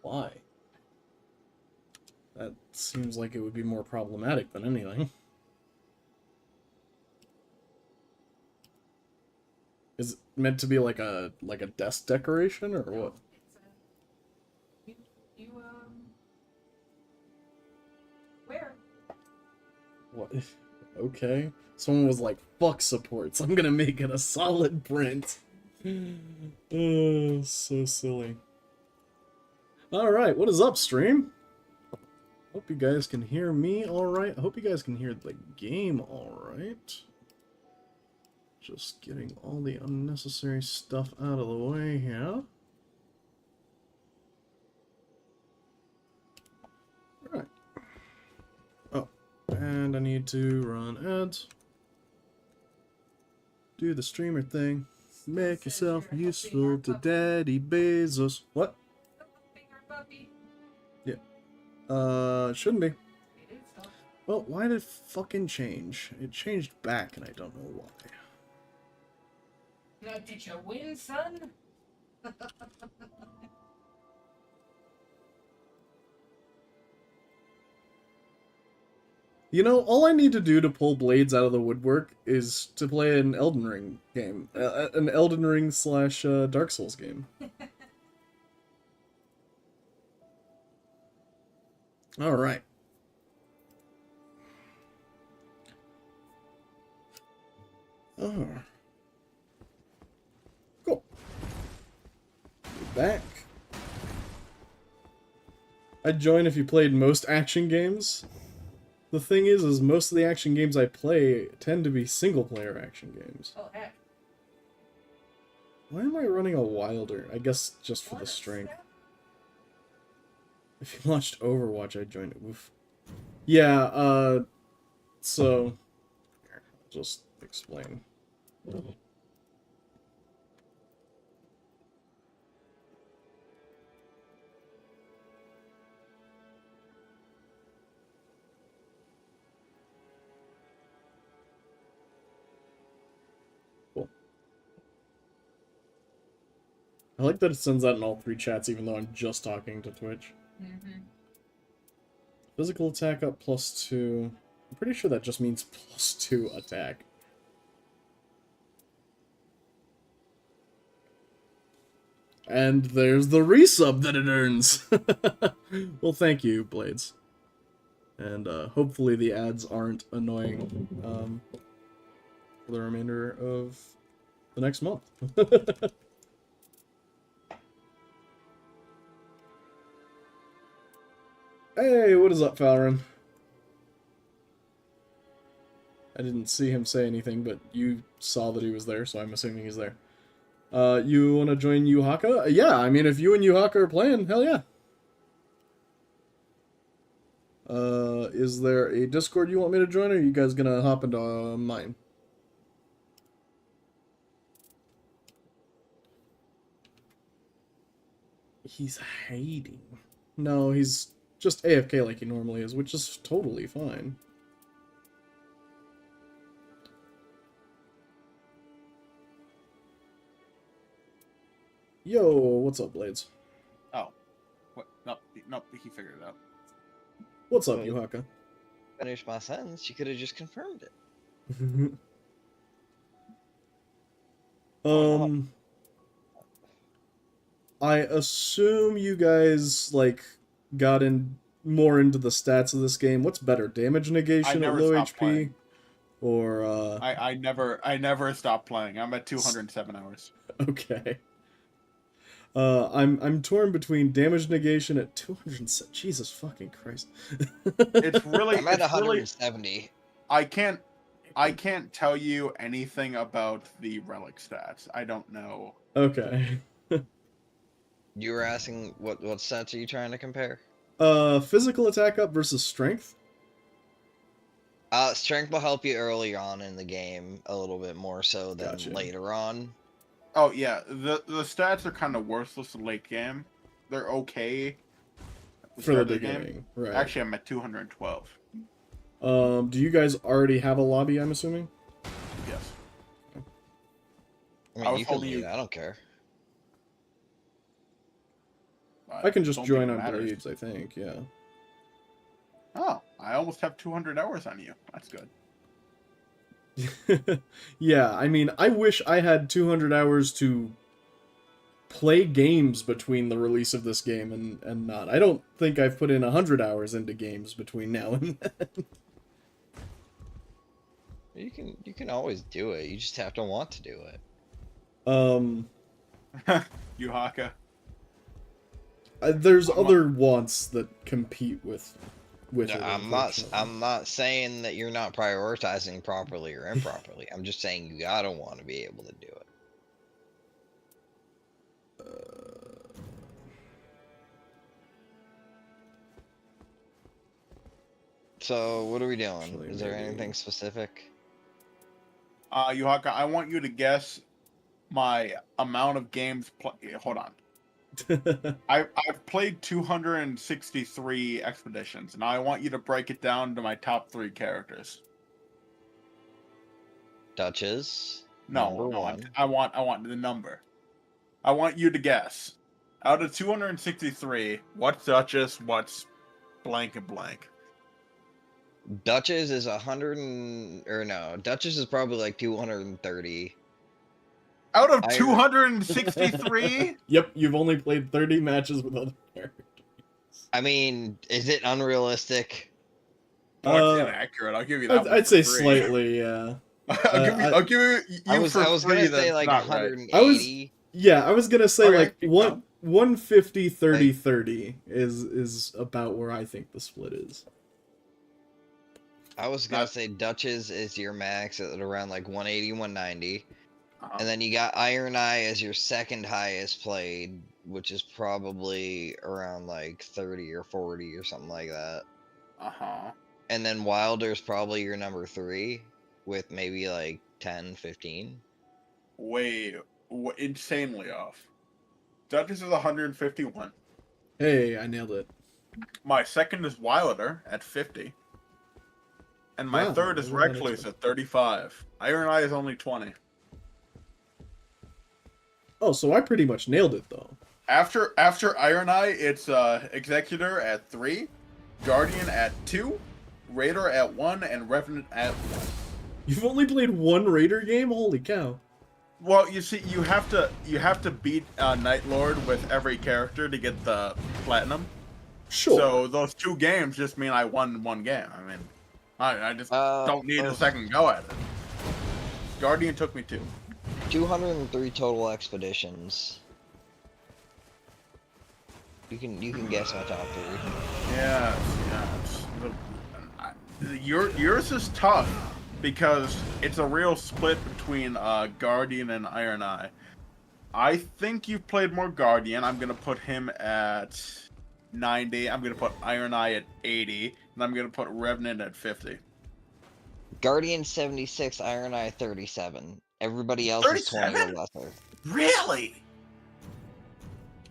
Why? That seems like it would be more problematic than anything. Is it meant to be like a desk decoration or what? You where? What? Okay. Someone was like, fuck supports. I'm gonna make it a solid print. Oh, so silly. Alright, what is up, stream? Hope you guys can hear me alright. I hope you guys can hear the game alright. Just getting all the unnecessary stuff out of the way here. Alright. Oh, and I need to run ads. Do the streamer thing. Make yourself useful to Daddy Bezos. What? Yeah. It shouldn't be. Well, why did it fucking change? It changed back and I don't know why. Now, did you win, son? You know, all I need to do to pull Blades out of the woodwork is to play an Elden Ring game. An Elden Ring slash Dark Souls game. Alright. Oh. Cool. We're back. I'd join if you played most action games. The thing is most of the action games I play tend to be single-player action games. Oh, heck. Why am I running a Wilder? I guess just for the strength. If you watched Overwatch, I'd join it. Oof. Yeah, so... Here, I'll just explain. I like that it sends that in all three chats, even though I'm just talking to Twitch. Mm-hmm. Physical attack up +2. I'm pretty sure that just means +2 attack. And there's the resub that it earns! Well, thank you, Blades. And hopefully the ads aren't annoying for the remainder of the next month. Hey, what is up, Falron? I didn't see him say anything, but you saw that he was there, so I'm assuming he's there. You want to join Yuhaka? Yeah, I mean, if you and Yuhaka are playing, hell yeah. Is there a Discord you want me to join, or are you guys gonna hop into mine? He's hiding. No, he's just AFK like he normally is, which is totally fine. Yo, what's up, Blades? Oh. What? No, he figured it out. What's up, Yuhaka? Finish my sentence, you could have just confirmed it. I assume you guys, like, got in more into the stats of this game. What's better, damage negation at low HP? Playing. Or, I never stopped playing. I'm at 207 hours. Okay. I'm torn between damage negation at 200. Jesus fucking Christ. It's really. I'm at 170. I can't tell you anything about the relic stats. I don't know. Okay. You were asking what stats are you trying to compare? Physical attack up versus strength. Strength will help you early on in the game a little bit more so than Gotcha. later on. Oh yeah, the stats are kind of worthless late game. They're okay For the beginning, right? Actually, I'm at 212. Do you guys already have a lobby? I'm assuming. Yes. I mean, you can lead, I don't care. I can just don't think join it on matters. Blades, I think, yeah. Oh, I almost have 200 hours on you. That's good. Yeah, I mean, I wish I had 200 hours to play games between the release of this game and not. I don't think I've put in 100 hours into games between now and then. You can always do it. You just have to want to do it. You Haka. There's other wants that compete with No, it. I'm unfortunately. not saying that you're not prioritizing properly or improperly. I'm just saying you gotta want to be able to do it. So what are we doing? Actually, Is there maybe- anything specific? Yuhaka, I want you to guess my amount of games. Hold on. I've played 263 expeditions. Now I want you to break it down to my top 3 characters. Duchess. No, Number no, one. I want the number. I want you to guess. Out of 263, what's Duchess, what's blank and blank? Duchess is Duchess is probably like 230. Out of I- 263? Yep, you've only played 30 matches with other characters. I mean, is it unrealistic? Well, it's inaccurate. I'll give you that. I'd say for free. slightly, yeah. I'll give you I was for gonna free say that's like not right. 180. Yeah, I was gonna say Okay, like keep one going. 150 30 30 is about where I think the split is. I was gonna Not- say Duchess is your max at around like 180, 190. Uh-huh. And then you got Iron Eye as your second highest played, which is probably around like 30 or 40 or something like that. Uh-huh. And then Wilder's probably your number 3 with maybe like 10, 15. Insanely off. Duchess is 151. Hey, I nailed it. My second is Wilder at 50. And my Wow, third is I wasn't Recluse expecting- at 35. Iron Eye is only 20. Oh, so I pretty much nailed it though. After Iron Eye, it's Executor at 3, Guardian at 2, Raider at 1, and Revenant at 1. You've only played one Raider game? Holy cow. Well, you see, you have to beat Night Lord with every character to get the platinum. Sure. So those 2 games just mean I won 1 game. I mean, I just don't need a second go at it. Guardian took me 2. 203 total expeditions. You can guess my top 3. Yes. Yours is tough because it's a real split between Guardian and Iron Eye. I think you've played more Guardian. I'm gonna put him at 90. I'm gonna put Iron Eye at 80, and I'm gonna put Revenant at 50. Guardian 76, Iron Eye 37. Everybody else is 20 or 37? lesser. Really?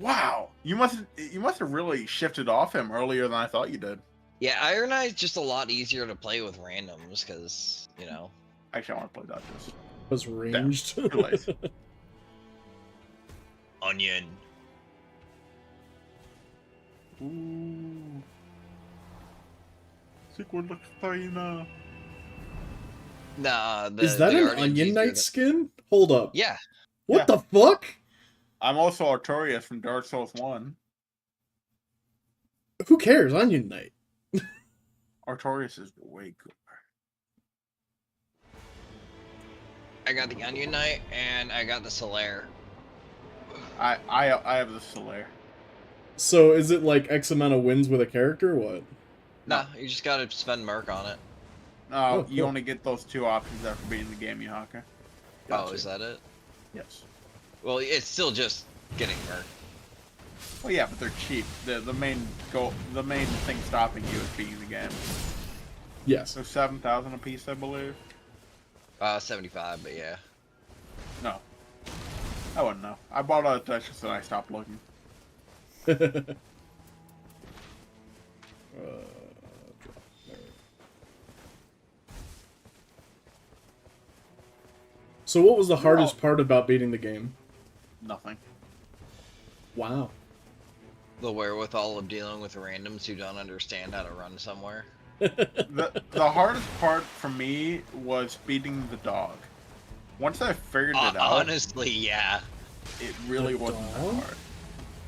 Wow. You must have really shifted off him earlier than I thought you did. Yeah, Iron Eye is just a lot easier to play with randoms because, you know. Actually, I want to play Duchess. Was ranged. Too late. Onion. Ooh. Sequel looks fine. Nah, Is that an Guardian's Onion easier Knight to- skin? Hold up. Yeah. What Yeah. the fuck? I'm also Artorias from Dark Souls 1. Who cares? Onion Knight. Artorias is way cooler. I got the Onion Knight and I got the Solaire. I have the Solaire. So is it like X amount of wins with a character or what? No, you just gotta spend Merc on it. No, Oh, you cool. only get those 2 options after beating the game, you hacker. Oh, is that it? Yes. Well, it's still just getting Merc. Well, yeah, but they're cheap. The main thing stopping you is beating the game. Yes. So 7,000 a piece, I believe. 75, but yeah. No, I wouldn't know. I bought a Duchess and I stopped looking. So what was the hardest Well- part about beating the game? Nothing. Wow. The wherewithal of dealing with randoms who don't understand how to run somewhere. The hardest part for me was beating the dog. Once I figured it out, Honestly, yeah. it really The wasn't that dog? hard.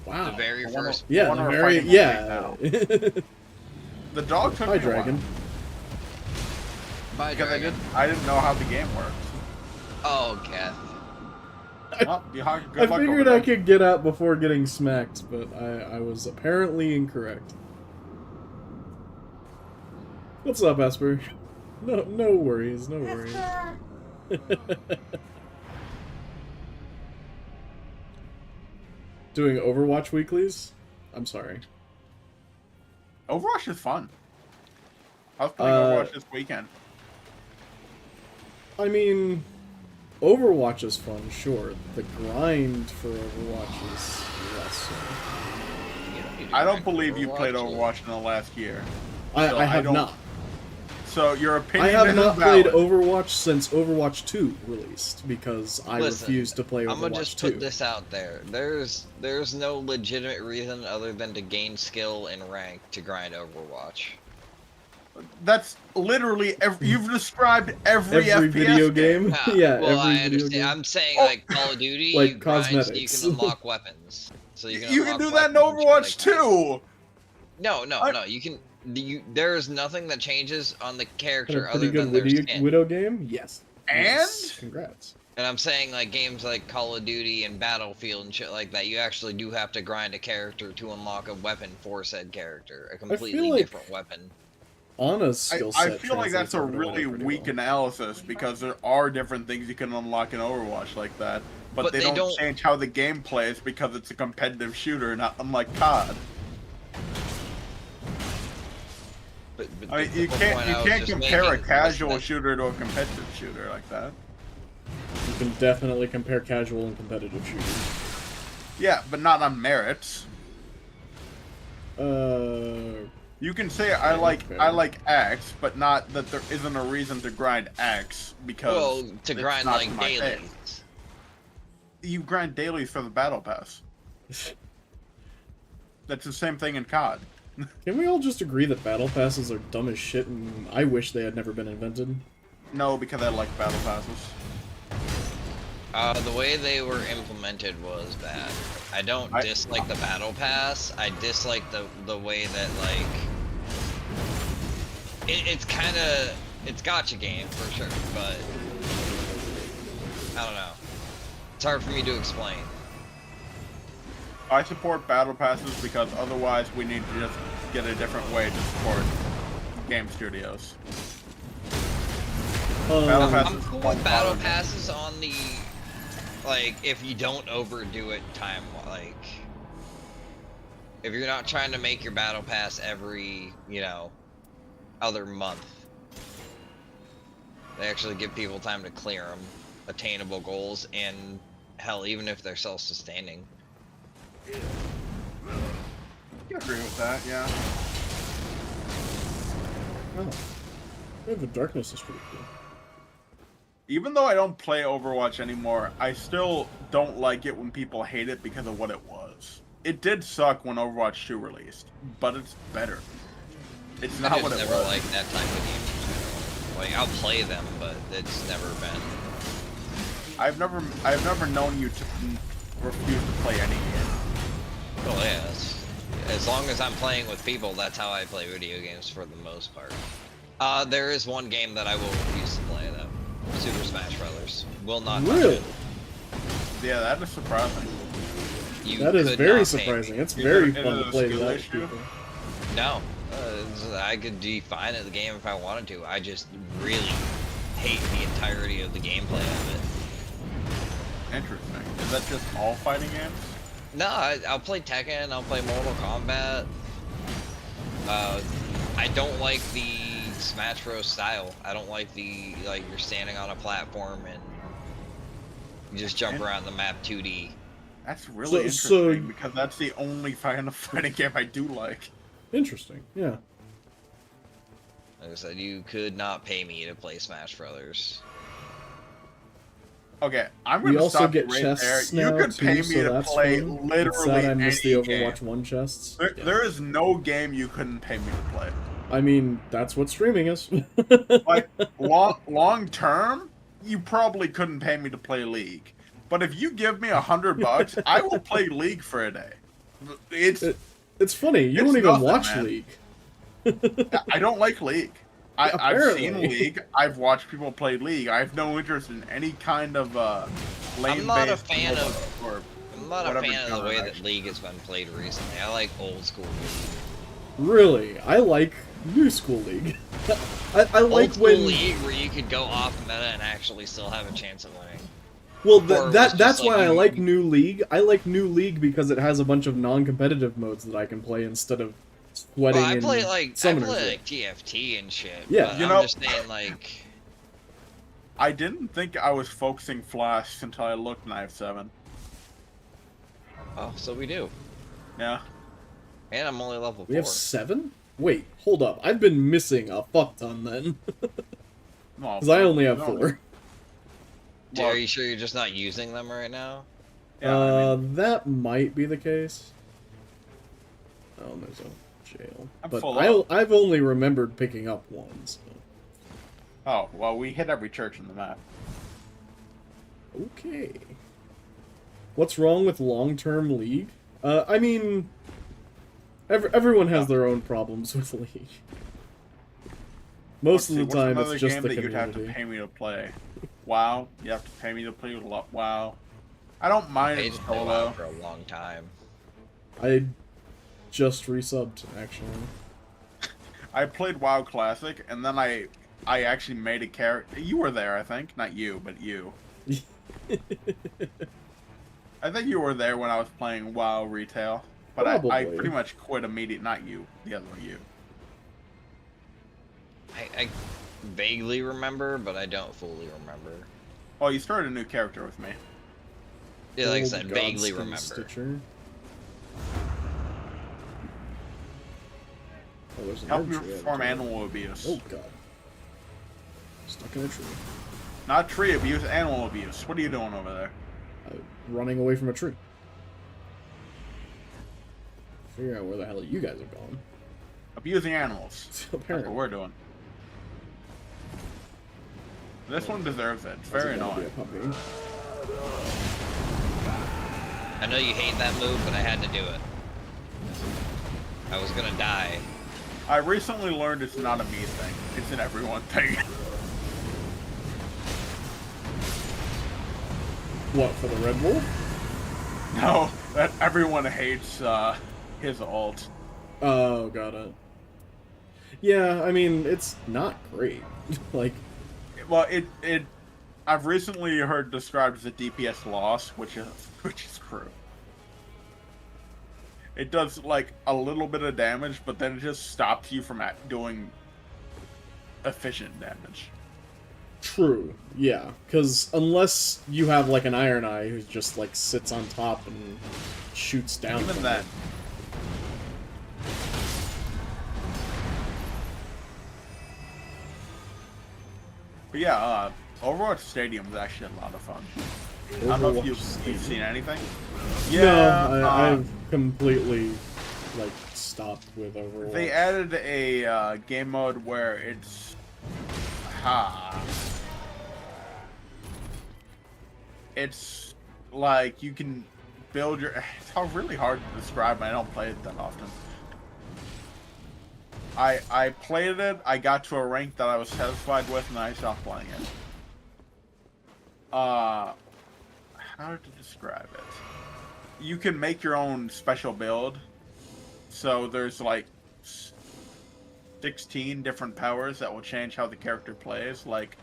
Wow. The very I wanna- first. Yeah, one the we're very fighting yeah. The dog took Hi, me dragon. a Bye, while because dragon. I didn't know how the game worked. Oh, Keth. Well, good I luck over figured there. I could get out before getting smacked, but I was apparently incorrect. What's up, Esper? No worries, no worries. Doing Overwatch weeklies? I'm sorry. Overwatch is fun. I was playing Uh, Overwatch this weekend. I mean, Overwatch is fun, sure. The grind for Overwatch is less so. You don't need to I don't rank believe you played Overwatch. Overwatch in the last year. I I have don't- not. So your I opinion have is not valid. played Overwatch since Overwatch 2 released, because I Listen, refused to play Overwatch I'm gonna just 2. put this out there. There's no legitimate reason other than to gain skill and rank to grind Overwatch. That's literally you've described every FPS video game. Ah, Yeah, well, every I video understand. game. I'm saying Oh. like Call of Duty, Like you grind so you cosmetics. can unlock weapons. So you can You can unlock do that in weapons and shit Overwatch like that. too. No, I- no. You can. There is nothing that changes on the Had a character pretty other than good their skin. Widow game? Yes. And? Yes. Congrats. And I'm saying like games like Call of Duty and Battlefield and shit like that, you actually do have to grind a character to unlock a weapon for said character, a completely like different weapon. Anna's skill set I feel like that's translates a over to really Widow pretty weak well. analysis because there are different things you can unlock in Overwatch like that, but, But they, they don't don't- change how the game plays because it's a competitive shooter, not unlike COD. But I mean, the you point can't I was can't just compare making a was casual that- shooter to a competitive shooter like that. You can definitely compare casual and competitive shooters. Yeah, but not on merits. You can say I fair. like X, but not that there isn't a reason to grind X because Well, to it's grind not like my dailies. taste. You grind dailies for the battle pass. That's the same thing in COD. Can we all just agree that battle passes are dumb as shit and I wish they had never been invented? No, because I like battle passes. The way they were implemented was bad. I don't I- dislike the battle pass. I dislike the way that like it's kind of it's gotcha game for sure, but I don't know. It's hard for me to explain. I support battle passes because otherwise we need to just get a different way to support game studios. Battle Pass I'm is cool fun with battle fun. passes on the like if you don't overdo it time like if you're not trying to make your battle pass every other month. They actually give people time to clear them, attainable goals, and hell, even if they're self-sustaining. I agree with that, yeah. Oh. Yeah, the darkness is pretty cool. Even though I don't play Overwatch anymore, I still don't like it when people hate it because of what it was. It did suck when Overwatch 2 released, but it's better. It's I not just what it never was. liked that type of game. Like I'll play them, but it's never been. I've never known you to refuse to play any game. Well, yeah, as long as I'm playing with people, that's how I play video games for the most part. There is one game that I will refuse to play though. Super Smash Brothers. Will not touch Really? it. Yeah, that is surprising. You That is could very not pay me. surprising. It's Is very it fun a to play skill that issue? people. No, I could define it the game if I wanted to. I just really hate the entirety of the gameplay of it. Interesting. Is that just all fighting games? No, I'll play Tekken. I'll play Mortal Kombat. I don't like the Smash Bros. Style. I don't like the you're standing on a platform and you just jump around the map 2D. That's really So- interesting because that's the only fighting game I do like. Interesting, yeah. Like I said, you could not pay me to play Smash Brothers. Okay, I'm We gonna also stop you get right chests there. You now could too, pay me so to that's play fun. It's literally sad I any missed the game. Overwatch 1 chests. Yeah. There is no game you couldn't pay me to play. I mean, that's what streaming is. Like long term, you probably couldn't pay me to play League. But if you give me $100, I will play League for a day. It's funny, you It's don't even nothing, watch man. League. I don't like League. I've seen Apparently. League. I've watched people play League. I have no interest in any kind of lane-based. I'm not a fan of- or I'm not a whatever fan of the way genre that action. League has been played recently. I like old school League. Really, I like new school League. I Old like school when League where you could go off meta and actually still have a chance of winning. well or it was that's just why like I you- like new League. I like new League because it has a bunch of non-competitive modes that I can play instead of sweating Well, I in play like Summoners League. like TFT and shit. Yeah. but You I'm know- just saying like I didn't think I was focusing Flash until I looked and I have 7. oh, so we do. Yeah. And I'm only level 4. We have 7? Wait, hold up. I've been missing a fuck ton then. Well, Because I only have no. 4. Dude, are you sure you're just not using them right now? Yeah, I mean, That might be the case. Oh, there's a jail. I'm But full I've only remembered picking up one, so... oh, well, we hit every church in the map. Okay. What's wrong with long-term League? I mean... everyone has their own problems with League. Most of the What's time, another it's just game the that you'd have to community. pay me to play? WoW. You have to pay me to play WoW. I don't mind I it just played WoW solo. for a long time. I just resubbed, actually. I played WoW Classic, and then I actually made a character. You were there, I think. Not you, but you. I think you were there when I was playing WoW Retail. But I Probably. pretty much quit immediately. Not you. The other you. I vaguely remember, but I don't fully remember. Oh, you started a new character with me. Yeah, like I Old said, vaguely Godskin remember. Stitcher. Oh, there's an Help me herb tree perform over there. animal abuse. Oh god. Stuck in a tree. Not tree abuse, animal abuse. What are you doing over there? Running away from a tree. Figure out where the hell you guys are going. Abusing animals. That's what Apparently. we're doing. This one deserves it. It's That's very gonna be annoying. a puppy. I know you hate that move, but I had to do it. I was gonna die. I recently learned it's not a me thing. It's an everyone thing. What, for the Red Wolf? No, that everyone hates his ult. Oh, got it. Yeah, I mean, it's not great. Like, Well, I've recently heard described as a DPS loss, which is true. It does like a little bit of damage, but then it just stops you from doing efficient damage. true. Yeah, because unless you have, like, an Iron Eye who just, like, sits on top and shoots down. Even from then, it. but yeah, Overwatch Stadium is actually a lot of fun. I don't know if Overwatch you've Stadium. seen anything. No, I've completely, like, stopped with Overwatch. They added a game mode where it's it's like you can build your. It's really hard to describe. I don't play it that often. I played it. I got to a rank that I was satisfied with, and then I stopped playing it. How to describe it? You can make your own special build. So there's like 16 different powers that will change how the character plays. Like,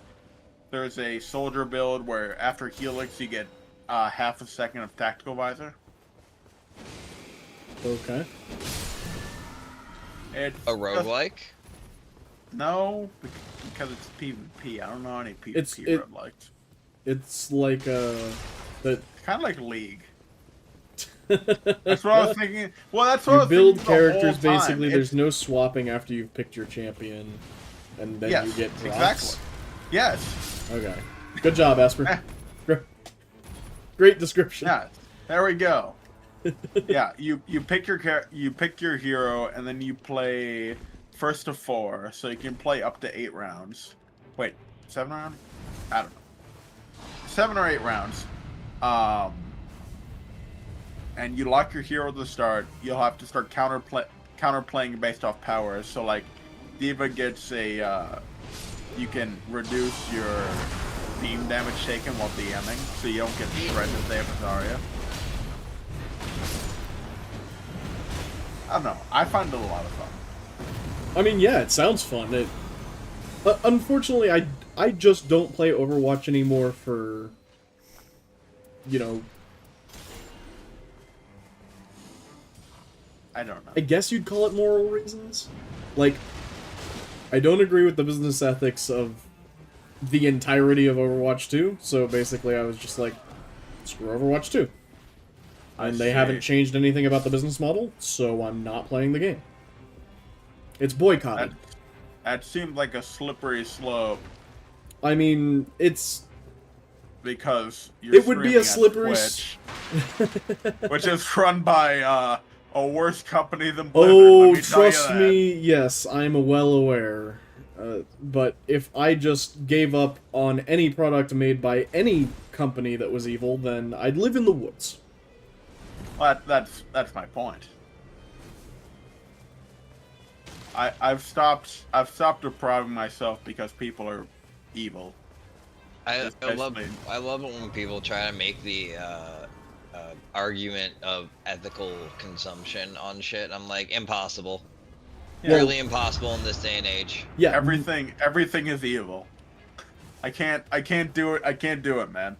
there's a soldier build where after Helix you get half a second of tactical visor. Okay. It's A roguelike? No, because it's PvP. I don't know any PvP It's- roguelikes. It's like, that... It's kind of like League. That's what I was thinking. Well, that's what I You was build thinking the whole characters, time. basically, It's- there's no swapping after you've picked your champion, and then yes, you get drops. exactly. Yes. Okay. Good job, Asper. Great description. Yeah, there we go. Yeah, you pick your hero, and then you play first to 4, so you can play up to 8 rounds. Wait, 7 rounds? I don't know. 7 or 8 rounds. And you lock your hero at the start. You'll have to start counterplaying based off powers. So like, D.Va gets a you can reduce your beam damage taken while DMing, so you don't get shredded there with Zarya. I don't know. I find it a lot of fun. I mean, yeah, it sounds fun. Unfortunately, I just don't play Overwatch anymore for, you know, I don't know. I guess you'd call it moral reasons. Like, I don't agree with the business ethics of the entirety of Overwatch 2, so basically I was just like, screw Overwatch 2. And they haven't changed anything about the business model, so I'm not playing the game. It's boycotted. That seemed like a slippery slope. I mean, it's... Because you're it would be a streaming slippery... on Twitch, which is run by a worse company than Blizzard. Oh, let me tell you trust that. me, yes, I'm well aware. But if I just gave up on any product made by any company that was evil, then I'd live in the woods. Well, that's my point. I've stopped depriving myself because people are evil. I love it when people try to make the argument of ethical consumption on shit. I'm like, impossible. Yeah. Really impossible in this day and age. Yeah, Everything is evil. I can't do it. I can't do it, man.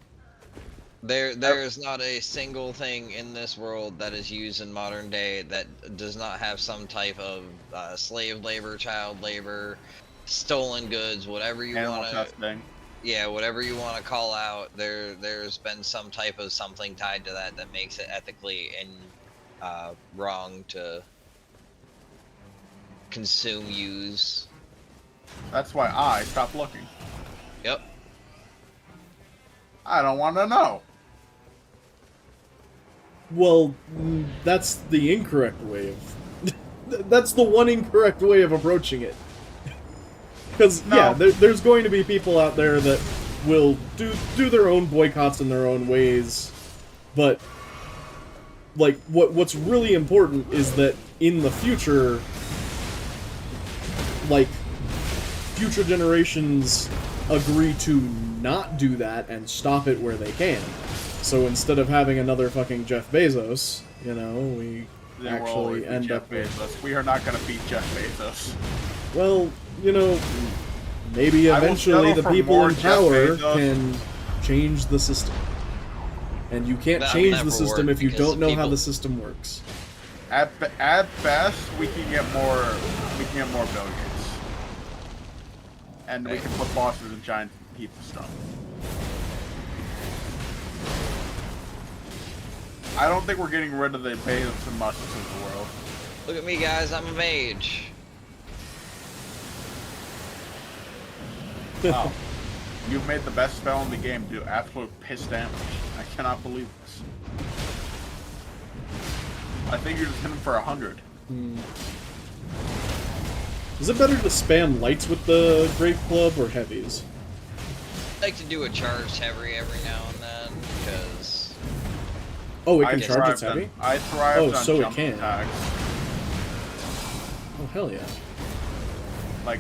There is not a single thing in this world that is used in modern day that does not have some type of slave labor, child labor, stolen goods, whatever you Animal want to. testing. Yeah, whatever you want to call out. There's been some type of something tied to that makes it ethically and wrong to consume, use. That's why I stopped looking. Yep. I don't want to know. well, that's the incorrect way of... that's the one incorrect way of approaching it. Because, No. yeah, there's going to be people out there that will do their own boycotts in their own ways, but, like, what's really important is that in the future, like, future generations agree to not do that and stop it where they can. So instead of having another fucking Jeff Bezos, you know, we Then we'll always actually beat end Jeff up with... Bezos. We are not going to beat Jeff Bezos. Well, you know, maybe I will eventually settle the for people more in Jeff power Bezos. can change the system. And you can't That'll change never the system work if you because don't know how people- the system works. At best, we can get more. We can get more Bill Gates, and we can put bosses in giant heaps of stuff. I don't think we're getting rid of the Bezos and Musks of the world. Look at me, guys. I'm a mage. Wow. You've made the best spell in the game do absolute piss damage. I cannot believe this. I think you're just hitting for 100. Is it better to spam lights with the Great Club or heavies? I like to do a charged heavy every now and then because Oh, it I can charge its thrived heavy? on- I thrived Oh, on so it jump can. attacks. Oh, hell yeah. Like,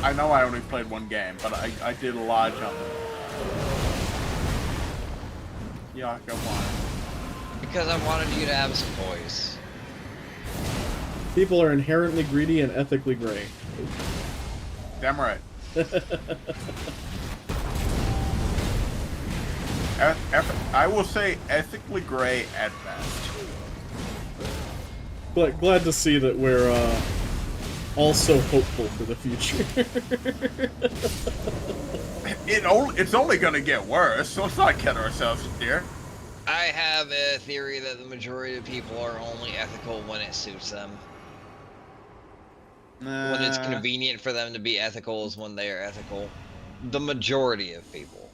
I know I only played one game, but I did a lot of jumping. Yeah, go on. because I wanted you to have some voice. People are inherently greedy and ethically gray. Damn right. I will say ethically gray at best. But glad to see that we're also hopeful for the future. It's only gonna get worse, so let's not kid ourselves here. I have a theory that the majority of people are only ethical when it suits them. When it's convenient for them to be ethical is when they are ethical. The majority of people.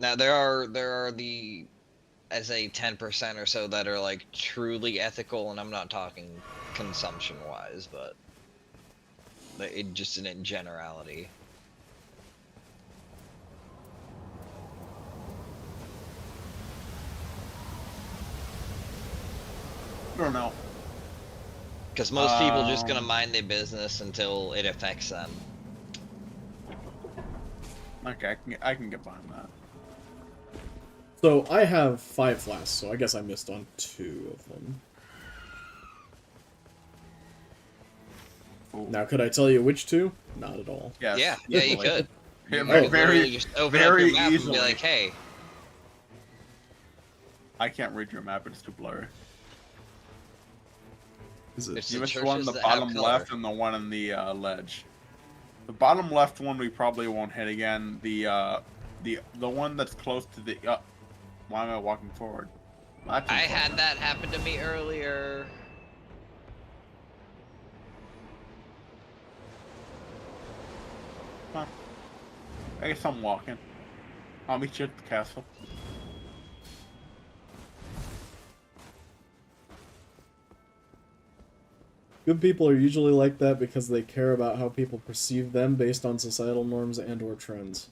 Now there are the, as a 10% or so that are like truly ethical, and I'm not talking consumption wise, but it just in generality. I don't know. Because most people are just gonna mind their business until it affects them. Okay, I can get behind that. So I have 5 flasks, so I guess I missed on 2 of them. Ooh. Now, could I tell you which 2? Not at all. Yes. Yeah, you could. Yeah, You could very, literally just open very up your map easily. and be like, hey, I can't read your map; it's too blurry. Is it? It's You the missed one, churches the that have bottom color. left, and the one in the ledge. The bottom left one we probably won't hit again. The one that's close to the. Why am I walking forward? That's I unfortunate. had that happen to me earlier. Huh. I guess I'm walking. I'll meet you at the castle. Good people are usually like that because they care about how people perceive them based on societal norms and/or trends.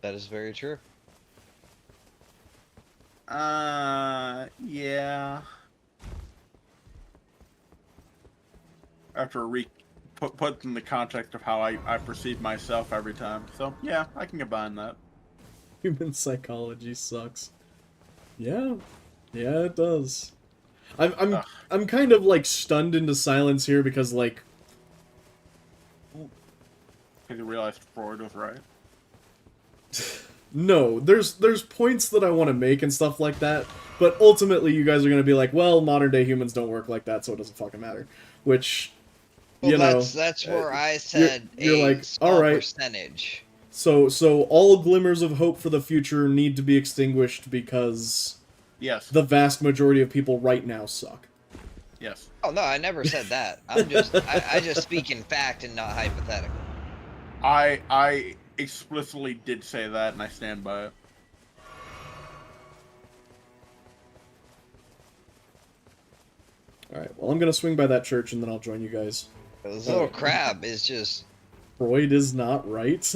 That is very true. Yeah. After put in the context of how I perceive myself every time. So yeah, I can get behind that. Human psychology sucks. Yeah, it does. I'm kind of like stunned into silence here because like Because you realized Freud was right. no, there's points that I want to make and stuff like that, but ultimately you guys are gonna be like, well, modern day humans don't work like that, so it doesn't fucking matter. Which, Well, you know, that's where I said you're a like, small all right. percentage. so all glimmers of hope for the future need to be extinguished because Yes. the vast majority of people right now suck. Yes. Oh no, I never said that. I'm just I just speak in fact and not hypothetical. I explicitly did say that, and I stand by it. Alright, well, I'm gonna swing by that church and then I'll join you guys. This little crab is just Freud is not right.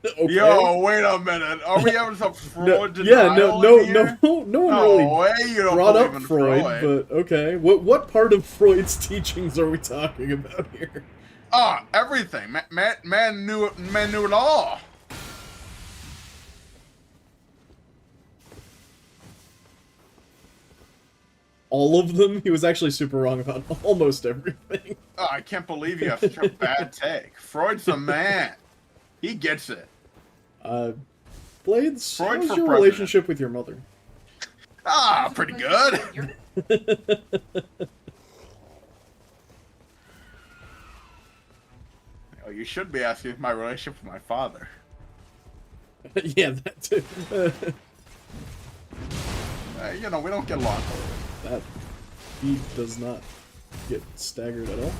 Okay. Yo, wait a minute. Are we having some Freud Yeah, denial no in here? one No really way you don't brought believe up in Freud, but okay. What part of Freud's teachings are we talking about here? Everything. Man knew it all. All of them? He was actually super wrong about almost everything. Oh, I can't believe you have such a bad take. Freud's a man. He gets it. Blades, Freud how's for your president. relationship with your mother? Pretty good. Oh, you should be asking my relationship with my father. Yeah, that too. We don't get along. That he does not get staggered at all.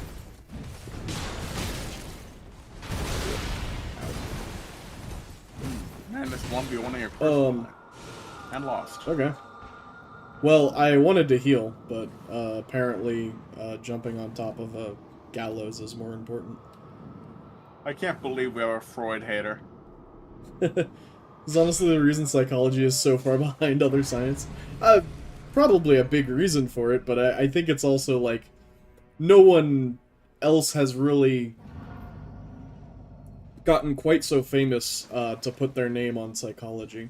Man, this 1v1 of your first and lost. Okay. Well, I wanted to heal, but apparently jumping on top of a gallows is more important. I can't believe we have a Freud hater. It's honestly the reason psychology is so far behind other science. Probably a big reason for it, but I think it's also like no one else has really gotten quite so famous to put their name on psychology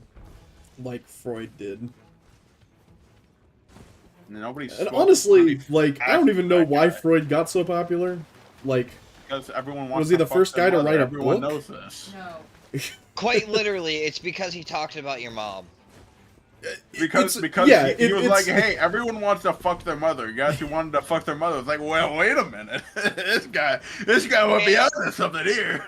like Freud did. Nobody's. And honestly, like, I don't even know why Freud got so popular. Like, Because everyone wants. was he to the fuck first their guy to mother. write a Everyone book? knows this. No. quite literally. It's because he talked about your mom. Because yeah, he was like, it's- hey, everyone wants to fuck their mother. Guys who wanted to fuck their mother was like, well, wait a minute, this guy would be out to something here.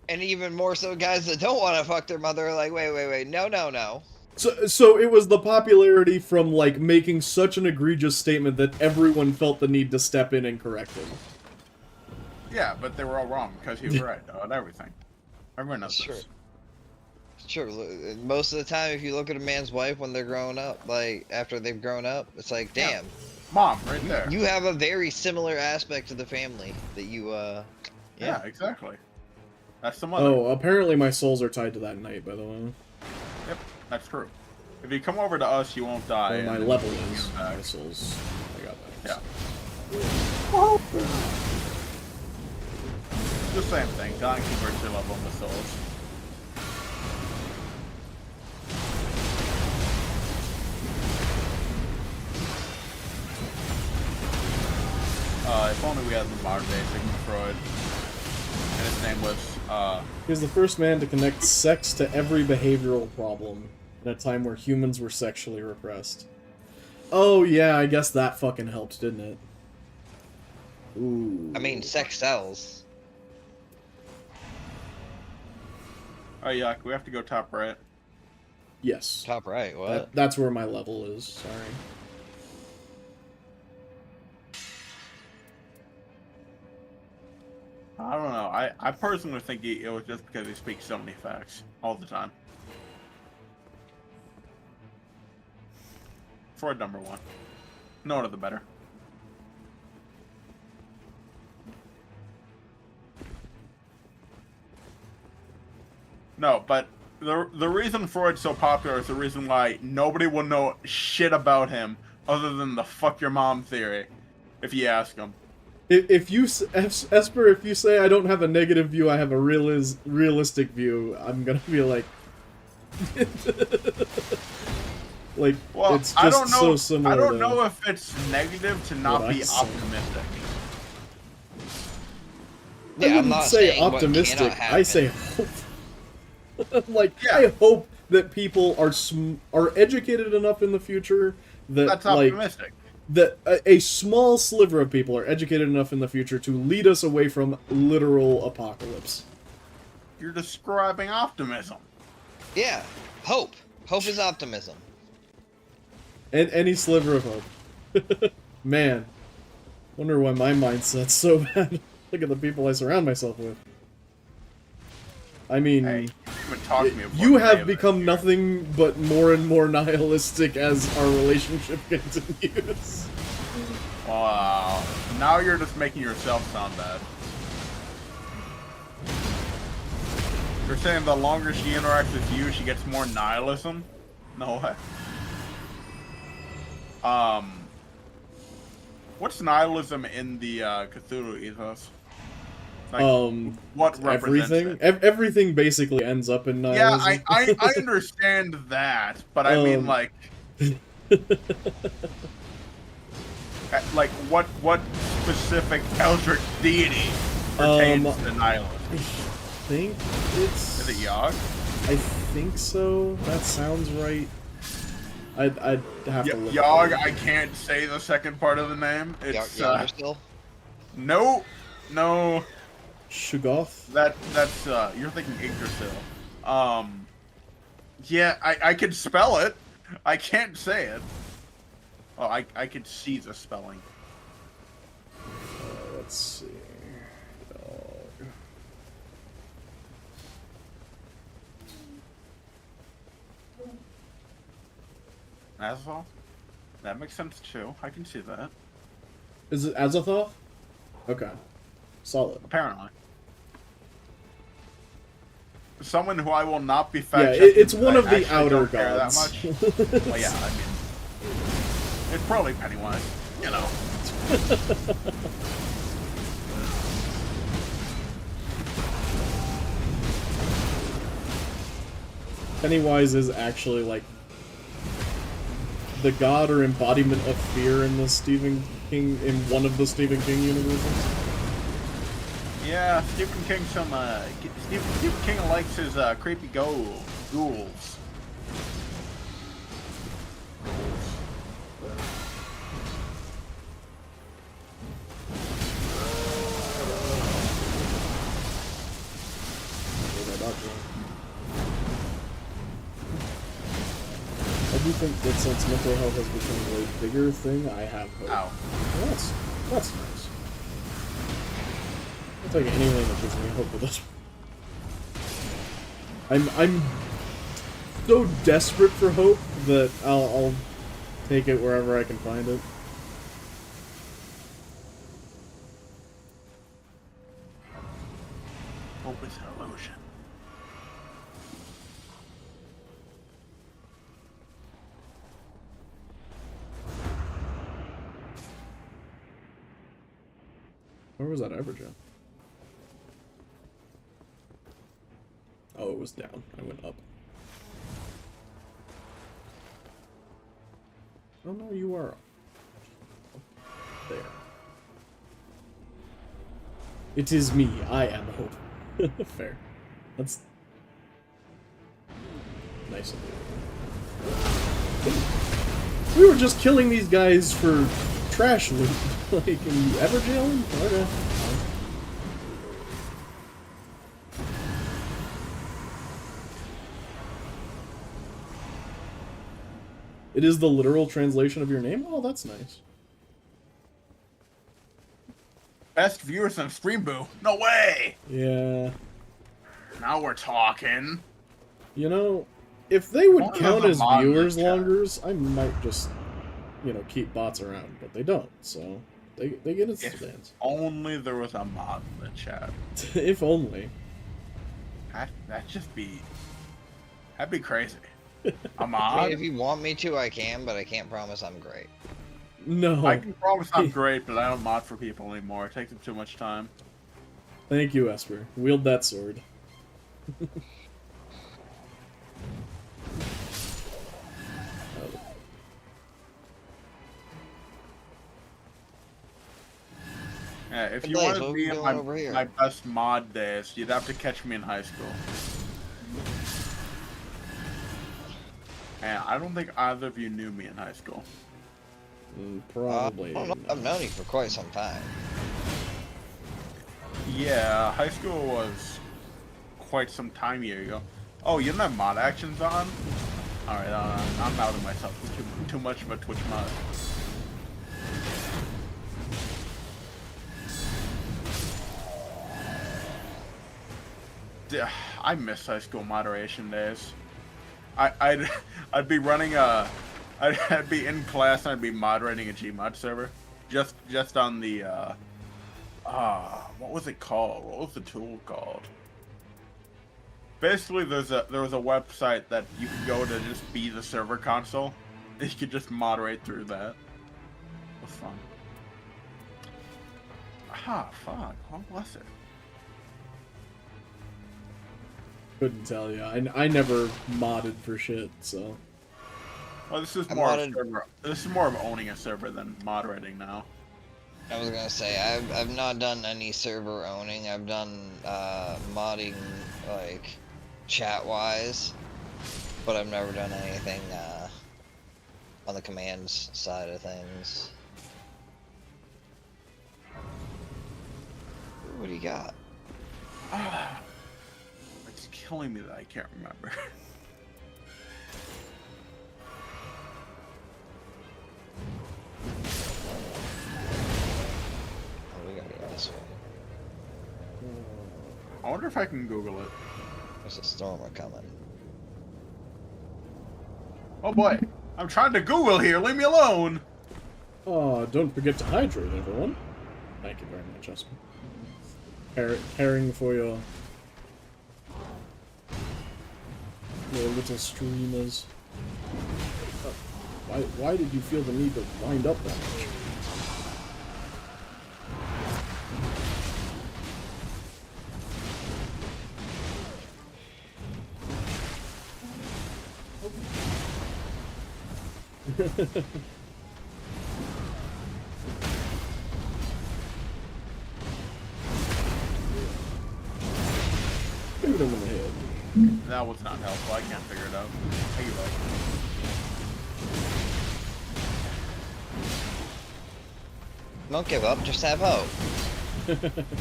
And even more so, guys that don't want to fuck their mother are like, wait, no. So it was the popularity from, like, making such an egregious statement that everyone felt the need to step in and correct him. Yeah, but they were all wrong because he was right about everything. Everyone knows That's true. this. Sure. Most of the time, if you look at a man's wife when they're growing up, like after they've grown up, it's like, Yeah. damn, Mom, right there. you have a very similar aspect to the family that you, Yeah, exactly. That's the mother. Oh, apparently my souls are tied to that knight, by the way. Yep, that's true. If you come over to us, you won't die. Or my and then level you can is. get back. My souls. I got that. Yeah. The same thing. Dying converts your level into souls. If only we had the modern day Sigmund Freud. And his name was, He was the first man to connect sex to every behavioral problem in a time where humans were sexually repressed. Oh yeah, I guess that fucking helped, didn't it? Ooh. I mean, sex sells. oh yeah, we have to go top right. Yes. Top right. What? That's where my level is, sorry. I don't know. I personally think it was just because he speaks so many facts all the time. Freud number one. No other the better. No, but the reason Freud's so popular is the reason why nobody will know shit about him other than the fuck your mom theory, if you ask them. If you, Esper, if you say I don't have a negative view, I have a realistic view, I'm gonna be like... like, Well, it's just I don't know. so similar I don't to know if it's negative to not what I be say. optimistic. I wouldn't not say saying what optimistic, cannot I happen. say hope. Like, Yeah. I hope that people are educated enough in the future that, That's like, optimistic. that a small sliver of people are educated enough in the future to lead us away from literal apocalypse. You're describing optimism. Yeah. Hope. Hope is optimism. And any sliver of hope. Man, wonder why my mindset's so bad. Look at the people I surround myself with. I mean, Hey, you haven't talked to me before you today, have but- become nothing but more and more nihilistic as our relationship continues. Wow. Now you're just making yourself sound bad. You're saying the longer she interacts with you, she gets more nihilism? No way. What's nihilism in the Cthulhu ethos? Like, what represents Everything? it? Everything basically ends up in Yeah, nihilism. I understand that, but I mean, like, like what specific eldritch deity pertains to nihilism? I think it's... Is it Yogg? I think so. That sounds right. I'd have to look. Yogg, I can't say the second part of the name. It's Yggdrasil? no, Shuggoth? that's you're thinking Yggdrasil. Yeah, I could spell it. I can't say it. Oh, I could see the spelling. Let's see. Dog. Azathoth? That makes sense too. I can see that. Is it Azathoth? Okay. Solid. Apparently. Someone who I will not be Yeah, fact checking. it's one of the actually outer don't care gods. That much. Well, yeah, I mean, it's probably Pennywise. You know. Pennywise is actually like the god or embodiment of fear in the Stephen King, in one of the Stephen King universes. Yeah, Stephen King. Stephen King likes his creepy ghouls. I do think that since mental health has become a bigger thing, I have hope. Ow. Well, that's nice. I'll take anything that gives me hope with this. I'm so desperate for hope that I'll take it wherever I can find it. Hope is an illusion. Where was that Evergen? Oh, it was down. I went up. Oh no, you are up. There. It is me. I am hope. Fair. That's nice of you. We were just killing these guys for trash loot. Like, can you ever jail them? Okay. It is the literal translation of your name? Oh, that's nice. Best viewers on Stream Boo. No way! Yeah. Now we're talking. You know, if they would Only count there's as a mod in the viewers chat. longers, I might just, you know, keep bots around, but they don't, so they get its If demands. only there was a mod in the chat. If only. That'd just be... That'd be crazy. A I mean, mod? if you want me to, I can, but I can't promise I'm great. No. I can promise I'm great, but I don't mod for people anymore. It takes up too much time. Thank you, Esper. Wield that sword. Yeah, if Hey, you Blaze, want what to are be we in doing over here? my best mod days, you'd have to catch me in high school. And I don't think either of you knew me in high school. Probably. I don't know. I've known you for quite some time. Yeah, high school was quite some time year ago. Oh, you don't have mod actions on? Alright, I'm outing myself. Too much of a Twitch mod. I miss high school moderation days. I'd be running a, I'd be in class and I'd be moderating a Gmod server, just on the what was it called? What was the tool called? Basically, there was a website that you could go to just be the server console. You could just moderate through that. It was fun. Fuck. What was it? Couldn't tell you. I never modded for shit, so. Well, this is I more of modded- server. This is more of owning a server than moderating now. I was gonna say, I've not done any server owning. I've done modding, like, chat-wise, but I've never done anything on the commands side of things. What do you got? It's killing me that I can't remember. Oh, we gotta go this way. I wonder if I can Google it. There's a storm coming. Oh boy, I'm trying to Google here. Leave me alone. Oh, don't forget to hydrate, everyone. Thank you very much, Esper. Caring for your little streamers. Why did you feel the need to wind up that much? Shoot him in the head. That was not helpful. I can't figure it out. Thank you, buddy. Don't give up, just have hope.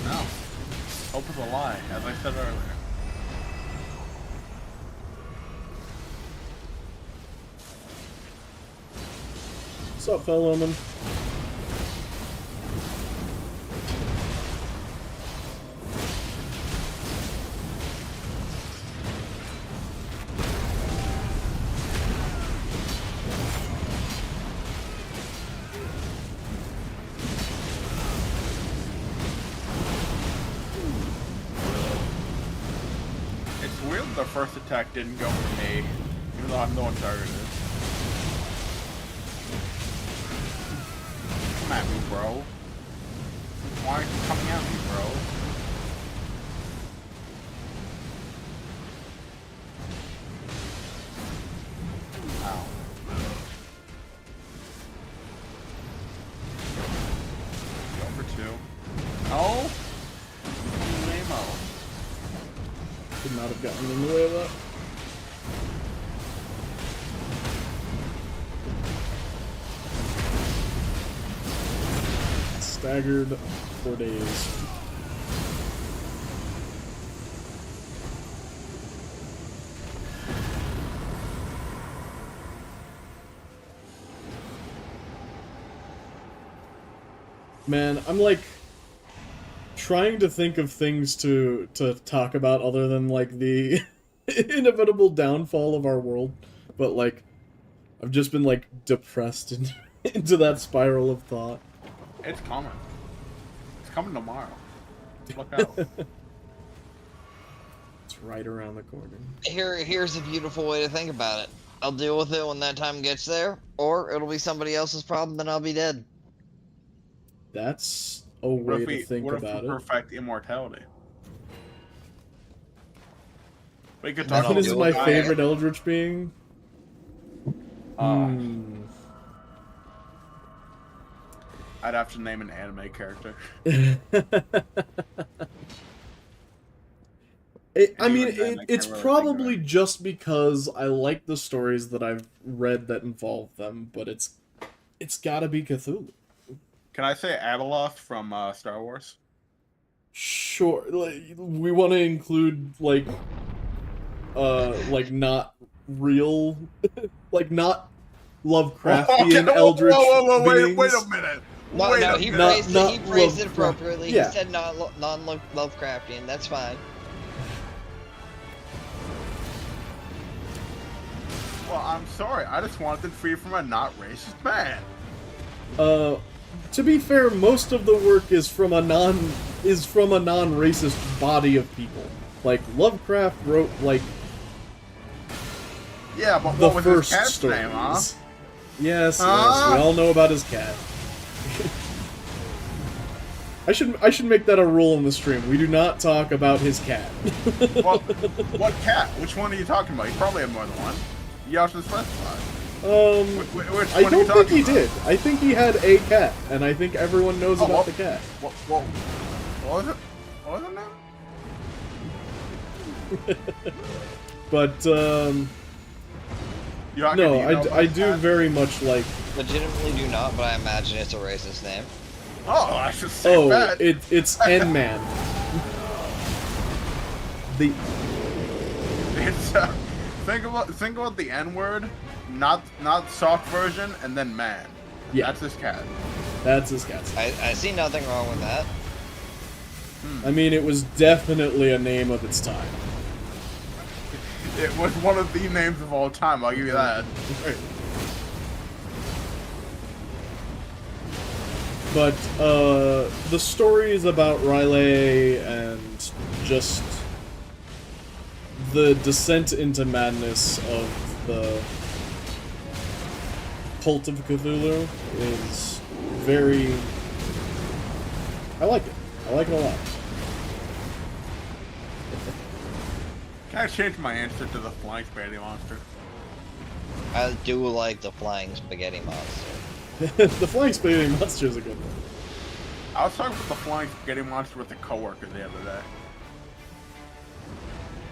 No. Hope is a lie, as I said earlier. What's up, fellowman? the first attack didn't go for me, even though I'm the one targeted. Come at me, bro. Why are you coming at me, bro? Ow. Go for 2. No? Lame-o. Could not have gotten in the way of that. Staggered for days. Man, I'm like trying to think of things to talk about other than like the inevitable downfall of our world, but like I've just been like depressed into that spiral of thought. It's coming. It's coming tomorrow. Look out. It's right around the corner. Here's a beautiful way to think about it. I'll deal with it when that time gets there, or it'll be somebody else's problem, then I'll be dead. That's a way to think about it. Perfect immortality. We could Then talk What I'll is deal my with it. favorite Eldritch being? I'd have to name an anime character. It's probably just because I like the stories that I've read that involve them, but it's gotta be Cthulhu. Can I say Abeloth from Star Wars? Sure, like, we want to include like not real, like not Lovecraftian Eldritch beings. Wait a minute. No, Wait no, a he minute. phrased it Lovecraft- appropriately. yeah. He said non-Lovecraftian. That's fine. Well, I'm sorry. I just wanted free from a not racist man. To be fair, most of the work is from a non-racist body of people. Like Lovecraft wrote like Yeah, but the what was his first cat's stories. name, huh? Yes, Huh? we all know about his cat. I should make that a rule in the stream. We do not talk about his cat. Well, what cat? Which one are you talking about? You probably have more than one. You have to specify. Which I one are you don't think talking he about? did. I think he had a cat, and I think everyone knows Oh, about well- the cat. What was it? What was it now? But You not no, gonna email I about do that? very much like. Legitimately do not, but I imagine it's a racist name. Oh, I should say Oh, that. it's N-Man. The It's think about the N word, not soft version, and then man. Yeah. That's his cat. that's his cat. I see nothing wrong with that. I mean, it was definitely a name of its time. It was one of the names of all time. I'll give you that. But the stories about Riley and just the descent into madness of the Cult of Cthulhu is very. I like it. I like it a lot. Can I change my answer to the flying spaghetti monster? I do like the flying spaghetti monster. The Flying Spaghetti Monster is a good one. I was talking about the flying spaghetti monster with a coworker the other day.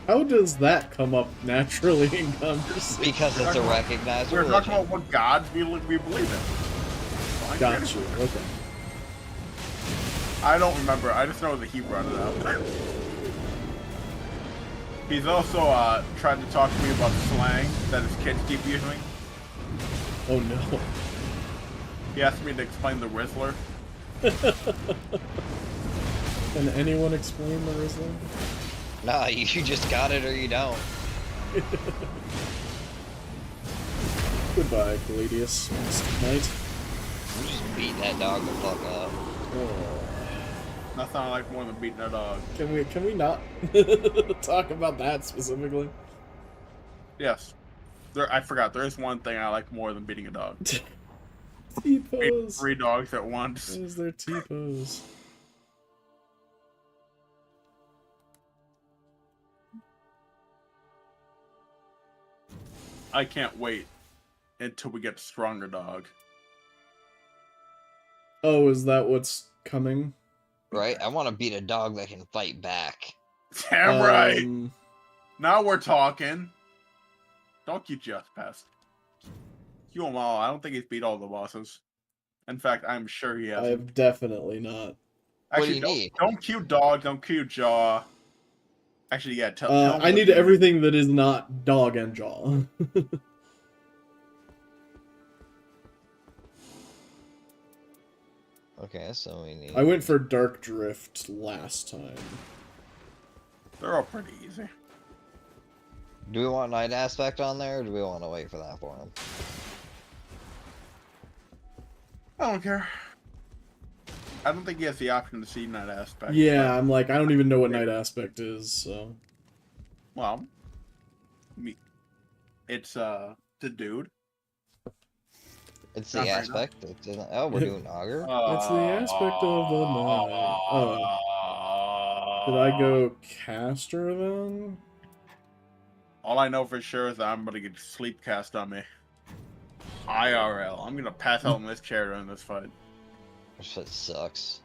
How does that come up naturally in conversation? Because it's a recognized We were talking religion. about what gods we believe in. Flying Got spaghetti you. monster. Okay. I don't remember. I just know that he brought it up. He's also tried to talk to me about slang that his kids keep using. Oh no. He asked me to explain the Rizzler. Can anyone explain the Rizzler? Nah, you just got it or you don't. Goodbye, Caladius. Mystic Knight. You just beat that dog the fuck up. Oh. Nothing I like more than beating a dog. Can we not talk about that specifically? Yes. I forgot. There is one thing I like more than beating a dog. Beating T-pose. 3 dogs at once. What is their T-pose? I can't wait until we get stronger dog. Oh, is that what's coming? Right? I want to beat a dog that can fight back. Damn right. Um, Now we're talking. Don't you just pest. You them all. I don't think he's beat all the bosses. In fact, I'm sure he hasn't. I've definitely not. What do Actually, you need? don't cue dog. Don't cue jaw. Actually, yeah. Tell me I what need you everything that is not dog and jaw. Okay, so we need. I went for Dark Drift last time. They're all pretty easy. Do we want Night Aspect on there, or do we want to wait for that for him? I don't care. I don't think he has the option to see Night Aspect. Yeah, I'm like, I don't even know what Night Aspect is, so. Well, it's the dude. It's Not the right aspect. Oh, we're doing Augur. It's the aspect of the night. Oh. Did I go caster then? All I know for sure is that I'm gonna get sleep cast on me. IRL. I'm gonna pass out in this chair during this fight. This shit sucks.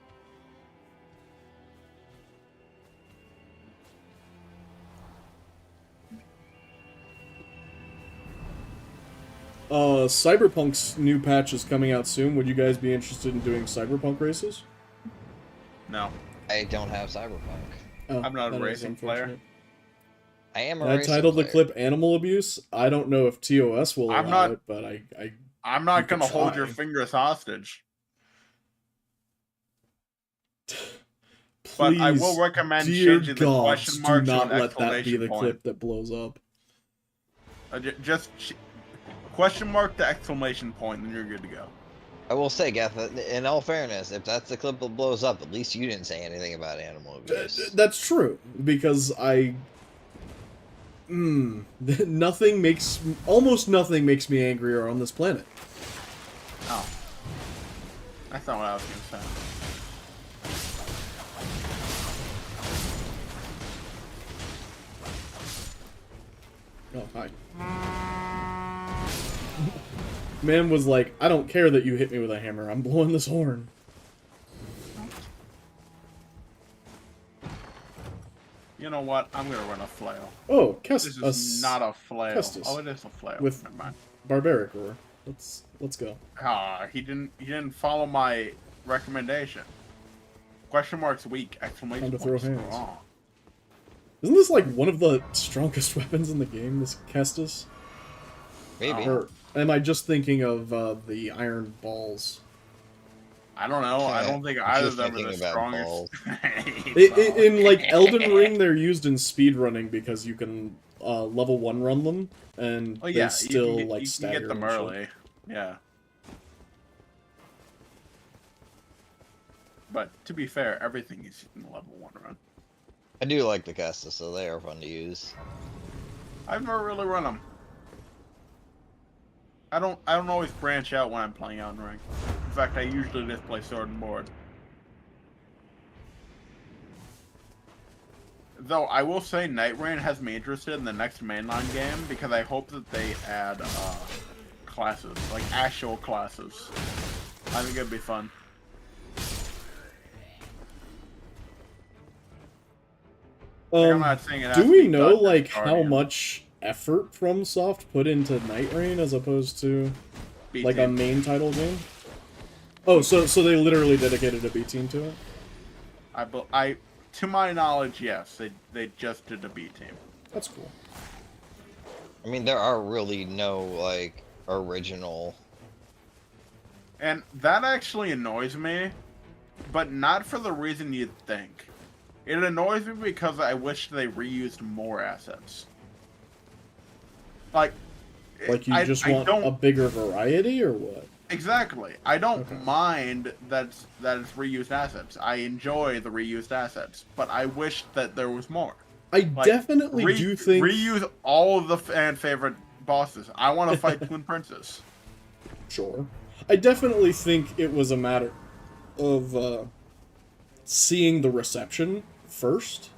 Cyberpunk's new patch is coming out soon. Would you guys be interested in doing Cyberpunk races? No, I don't have Cyberpunk. Oh, I'm not a that is racing player. unfortunate. I am a I racing titled the player. clip "Animal Abuse." I don't know if TOS will I'm allow not- it, but I I'm You not can gonna hold your try. fingers hostage. please, But I will recommend dear changing the gods, question do mark to not an let that be exclamation the point. clip that blows up. Question mark the exclamation point, and you're good to go. I will say, Geth, in all fairness, if that's the clip that blows up, at least you didn't say anything about animal abuse. That's true, because almost nothing makes me angrier on this planet. Oh. That's not what I was gonna say. Oh, hi. Man was like, I don't care that you hit me with a hammer, I'm blowing this horn. You know what? I'm gonna run a flail. Oh, This is not a flail. Kestis. Oh, it is a flail. With- Never mind. barbaric roar. Let's go. He didn't follow my recommendation. Question mark's weak. Exclamation Time to throw point hands. strong. Isn't this like one of the strongest weapons in the game, this Kestis? Maybe. Or am I just thinking of the iron balls? I don't know. I don't think either of them are the thinking about strongest. balls. In like Elden Ring, they're used in speedrunning because you can level 1 run them, and Oh yeah, they still you like can stagger get them and shit. early. Yeah. But to be fair, everything is in level 1 run. I do like the Kestis, so they are fun to use. I've never really run them. I don't always branch out when I'm playing Elden Ring. In fact, I usually just play Sword and Board. Though I will say Night Rain has me interested in the next mainline game because I hope that they add classes, like actual classes. I think it'd be fun. Like, I'm not saying it has Do to we be know Thunder like how Guardian. much effort FromSoft put into Night Rain as opposed to B like a team. main title game? Oh, so they literally dedicated a B team to it? To my knowledge, yes, they just did a B team. That's cool. I mean, there are really no, like, original... And that actually annoys me, but not for the reason you'd think. It annoys me because I wish they reused more assets. Like Like you just I want don't, a bigger variety or what? Exactly. I don't Okay. mind that it's reused assets. I enjoy the reused assets, but I wish that there was more. I Like, definitely do think reuse all of the fan favorite bosses. I want to fight Twin Princess. sure. I definitely think it was a matter of seeing the reception first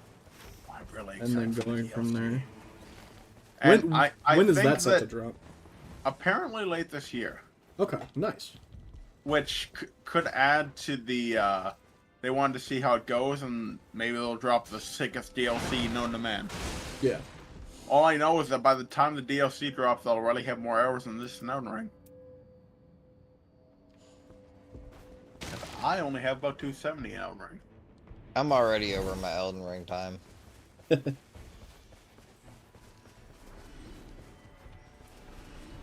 I'm really and then excited for the going from DLC. there. And When I when is think that set to drop? apparently late this year, Okay, nice. which could add to the. They wanted to see how it goes, and maybe they'll drop the sickest DLC known to man. Yeah. All I know is that by the time the DLC drops, they'll already have more hours than this in Elden Ring. I only have about 270 in Elden Ring. I'm already over my Elden Ring time.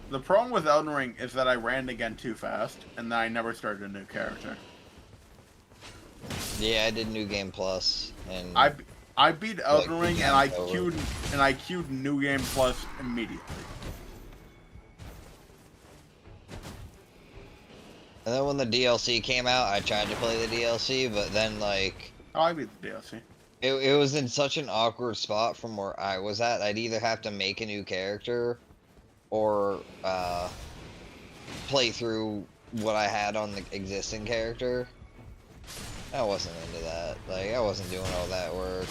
The problem with Elden Ring is that I ran again too fast, and then I never started a new character. Yeah, I did New Game Plus, and I beat Elden Like, Ring and I over. queued New Game Plus immediately. and then when the DLC came out, I tried to play the DLC, but then like Oh, I beat the DLC. it was in such an awkward spot from where I was at. I'd either have to make a new character, or play through what I had on the existing character. I wasn't into that. Like, I wasn't doing all that work.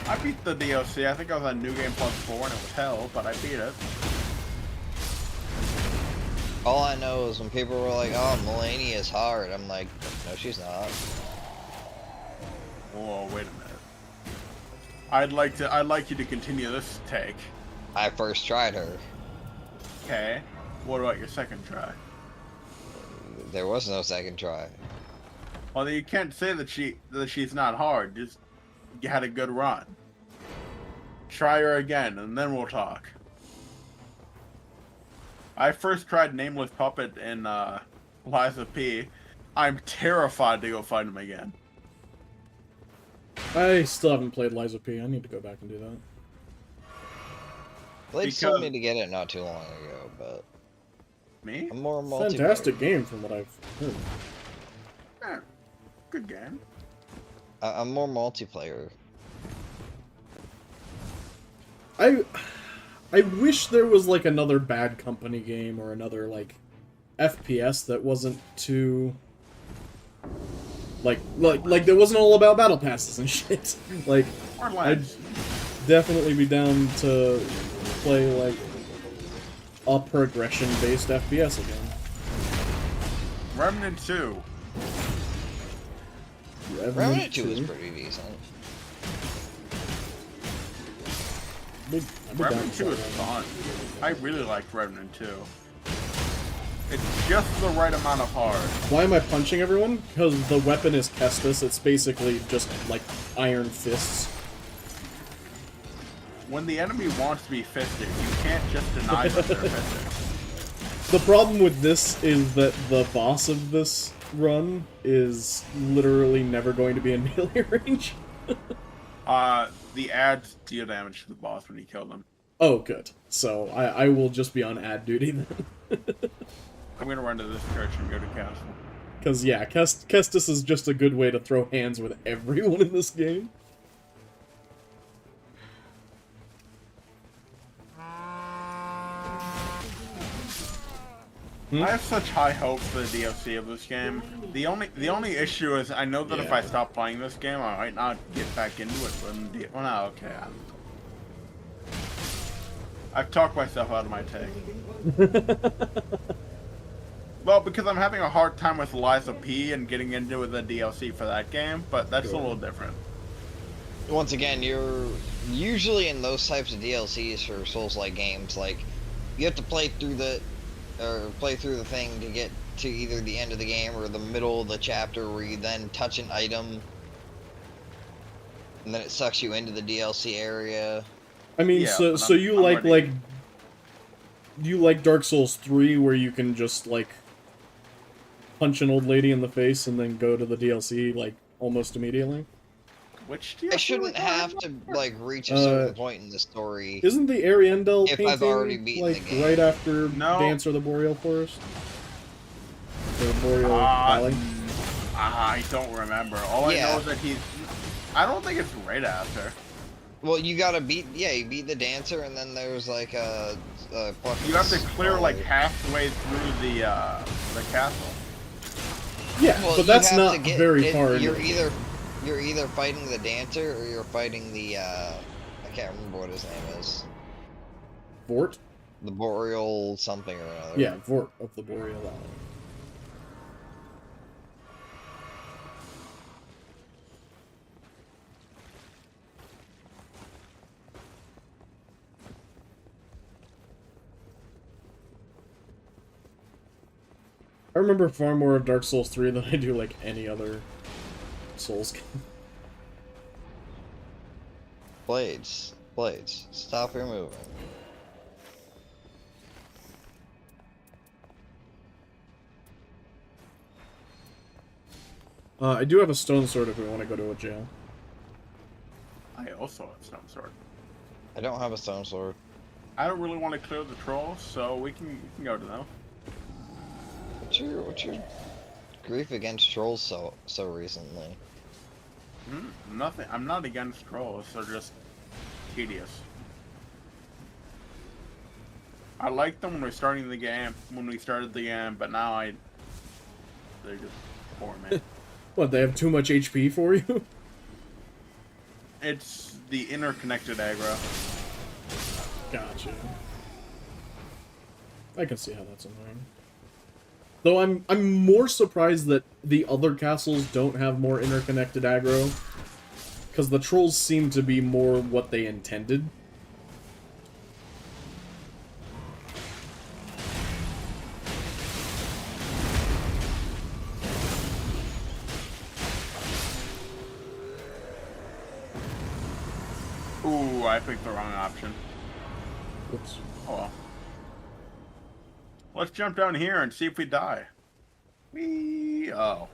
I beat the DLC. I think I was on New Game Plus 4 and it was hell, but I beat it. All I know is when people were like, "Oh, Melania is hard," I'm like, "No, she's not." Whoa, wait a minute. I'd like you to continue this take. I first tried her. Okay. What about your second try? There was no second try. Well, you can't say that she's not hard. Just you had a good run. Try her again, and then we'll talk. I first tried Nameless Puppet in Liza P. I'm terrified to go fight him again. I still haven't played Liza P. I need to go back and do that. Blade told Because- me to get it not too long ago, but Me? I'm more multiplayer. Fantastic game from what I've heard. Eh, good game. I'm more multiplayer. I wish there was like another Bad Company game or another like FPS that wasn't too like that wasn't all about battle passes and shit. Like Or I'd Lens. definitely be down to play like a progression based FPS again. Remnant 2. Remnant 2 was pretty decent. I'd be down Remnant for 2 is that. fun. I really liked Remnant 2. It's just the right amount of hard. Why am I punching everyone? Because the weapon is Kestis. It's basically just like iron fists. When the enemy wants to be fisted, you can't just deny that they're fisted. The problem with this is that the boss of this run is literally never going to be in melee range. The ads deal damage to the boss when you kill them. Oh, good. So I will just be on ad duty then. I'm gonna run to this church and go to castle. Because, yeah, Kestis is just a good way to throw hands with everyone in this game. I have such high hopes for the DLC of this game. The only issue is I know that if I Yeah. stop playing this game, I might not get back into it. Well, no, okay. I've talked myself out of my take. Well, because I'm having a hard time with Liza P and getting into the DLC for that game, but that's a little different. Once again, you're usually in those types of DLCs for Souls-like games, like you have to play through the thing to get to either the end of the game or the middle of the chapter where you then touch an item and then it sucks you into the DLC area. I mean, Yeah, so but so I'm- you I'm like ready. you like Dark Souls 3 where you can just like punch an old lady in the face and then go to the DLC like almost immediately? Which do you I feel shouldn't like have to like reach a certain point in the story. Isn't the Ariendel If painting I've already beaten like the game. right after No. Dancer of the Boreal Forest? The Boreal Valley? I don't remember. All I Yeah. know is that he's. I don't think it's right after. Well, you gotta beat, you beat the dancer, and then there's like a fucking You have to clear like skull. halfway through the castle. Yeah, Well, but you that's have not to get- very it- far. You're into it. either fighting the dancer or you're fighting the I can't remember what his name is. Vort? The Boreal something or another. Yeah, Vort of the Boreal Valley. I remember far more of Dark Souls 3 than I do like any other Souls game. Blades, stop your moving. I do have a stone sword if we want to go to a jail. I also have some sort. I don't have a stone sword. I don't really want to clear the trolls, so we can go to them. What's your grief against trolls so recently? Nothing. I'm not against trolls. They're just tedious. I liked them when we started the game. But now they're just poor, man. What, they have too much HP for you? It's the interconnected aggro. Gotcha. I can see how that's annoying. Though I'm more surprised that the other castles don't have more interconnected aggro. Because the trolls seem to be more what they intended. Ooh, I picked the wrong option. Oops. Oh well. Let's jump down here and see if we die. Whee! Oh.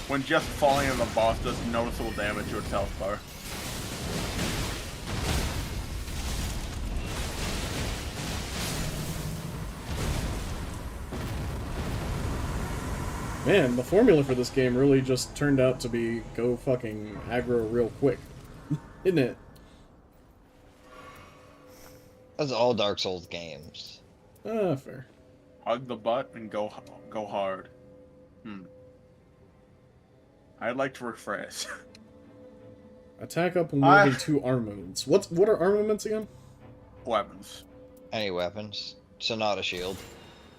When just falling on the boss does noticeable damage to its health bar. Man, the formula for this game really just turned out to be go fucking aggro real quick. Isn't it? That's all Dark Souls games. Fair. Hug the butt and go hard. I'd like to rephrase. Attack up and move in 2 armaments. What are armaments again? Weapons. Any weapons, so not a shield.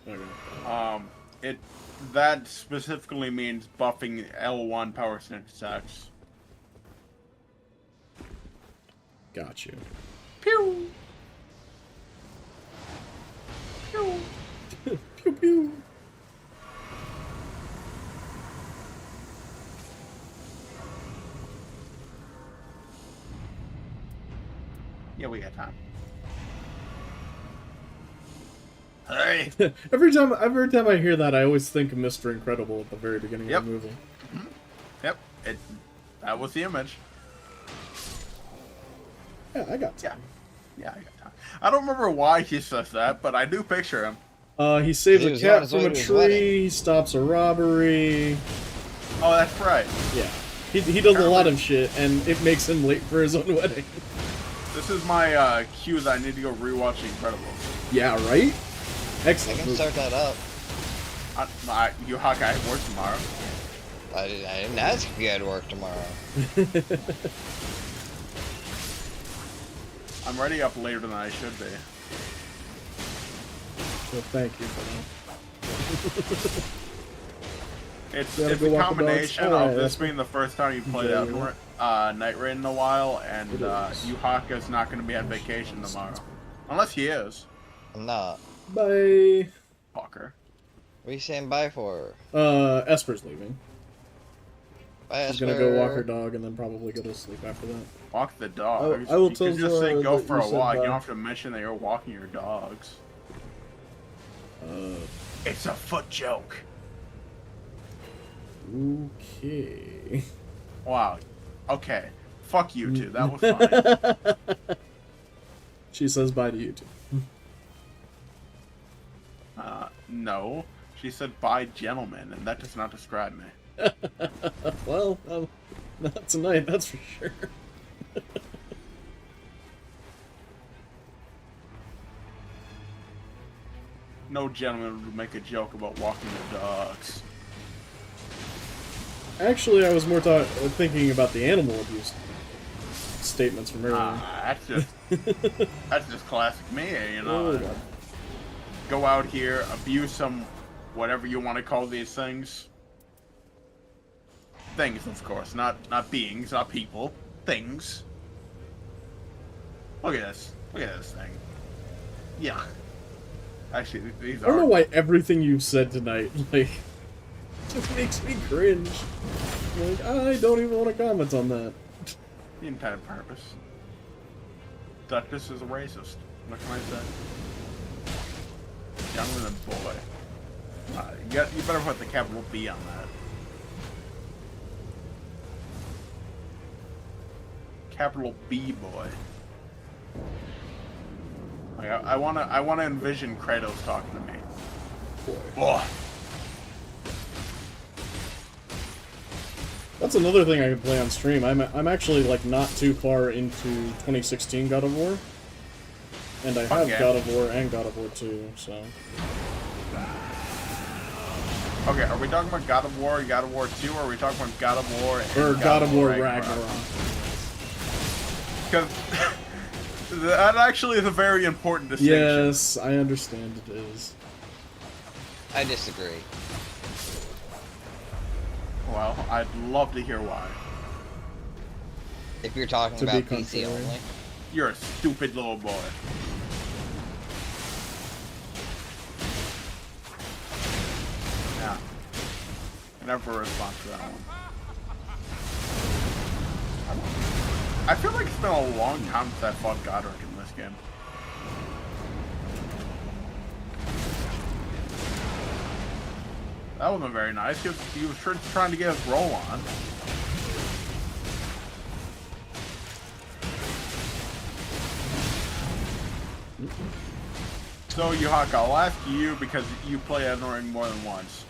Okay. That specifically means buffing L1 power snake attacks. Got you. Pew! Pew! Pew pew. Yeah, we got time. Hey! every time I hear that, I always think of Mr. Incredible at the very beginning Yep. of the movie. Yep, that was the image. Yeah, I got time. Yeah, I got time. I don't remember why he says that, but I do picture him. He saves He a was on cat his from way a to his tree, wedding. he stops a robbery. Oh, that's right. Yeah. He does a lot of shit, and it makes him late for his own wedding. This is my cue that I need to go rewatch The Incredibles. Yeah, right? I Excellent can movie. start that up. You Hawkeye work tomorrow. I didn't ask if you had work tomorrow. I'm already up later than I should be. So thank you for that. It's Gotta a go walk the dogs. combination Alright, of this that's being the first time you played Yeah, Night Raid in a while, and It is. Yuhaka's not going to be on vacation tomorrow. Unless he is. I'm not. Bye. Fucker. What are you saying bye for? Esper's leaving. Bye, She's gonna go walk her Esper. dog and then probably go to sleep after that. Walk the dogs. I will you tell can just say Zora go that for you a said walk. You bye. don't have to mention that you're walking your dogs. It's a foot joke. Okay. Wow. Okay. Fuck you two. That was fine. She says bye to you too. No. She said bye, gentlemen, and that does not describe me. Well, not tonight, that's for sure. No gentleman would make a joke about walking the dogs. Actually, I was more thinking about the animal abuse statements from earlier. That's just classic me, you know. Oh, God. Go out here, abuse some, whatever you want to call these things. Things, of course, not beings, not people. Things. Look at this. Look at this thing. Yeah. Actually, these I don't know are. why everything you've said tonight, like, just makes me cringe. Like, I don't even want to comment on that. The intended purpose. Duchess is a racist. What can I say? Gentleman and boy. You better put the capital B on that. Capital B boy. Like, I wanna envision Kratos talking to me. Boy. Oh, That's another thing I can play on stream. I'm actually, like, not too far into 2016 God of War. And I have Okay. God of War and God of War 2, so... okay, are we talking about God of War 2, or are we talking about God of War and Or God of War Ragnarok. Because that actually is a very important distinction. Yes, I understand it is. I disagree. Well, I'd love to hear why. If you're talking To be about PC contrary. only. You're a stupid little boy. Yeah. Never a response to that one. I feel like it's been a long time since I fought Godric in this game. That wasn't very nice. He was trying to get his roll on. So, Yuhaka, I'll ask you because you play Elden Ring more than once.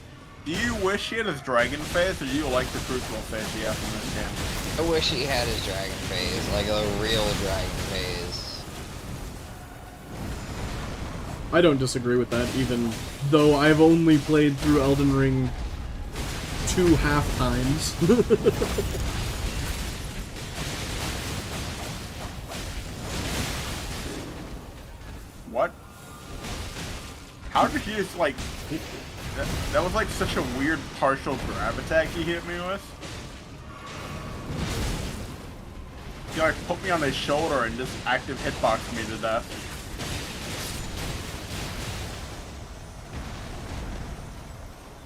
Do you wish he had his dragon face, or do you like the crucible face he has in this game? I wish he had his dragon phase, like a real dragon phase. I don't disagree with that, even though I've only played through Elden Ring 2 half times. What? How did he just, like... That was, like, such a weird partial grab attack he hit me with. He, like, put me on his shoulder and just active hitboxed me to death.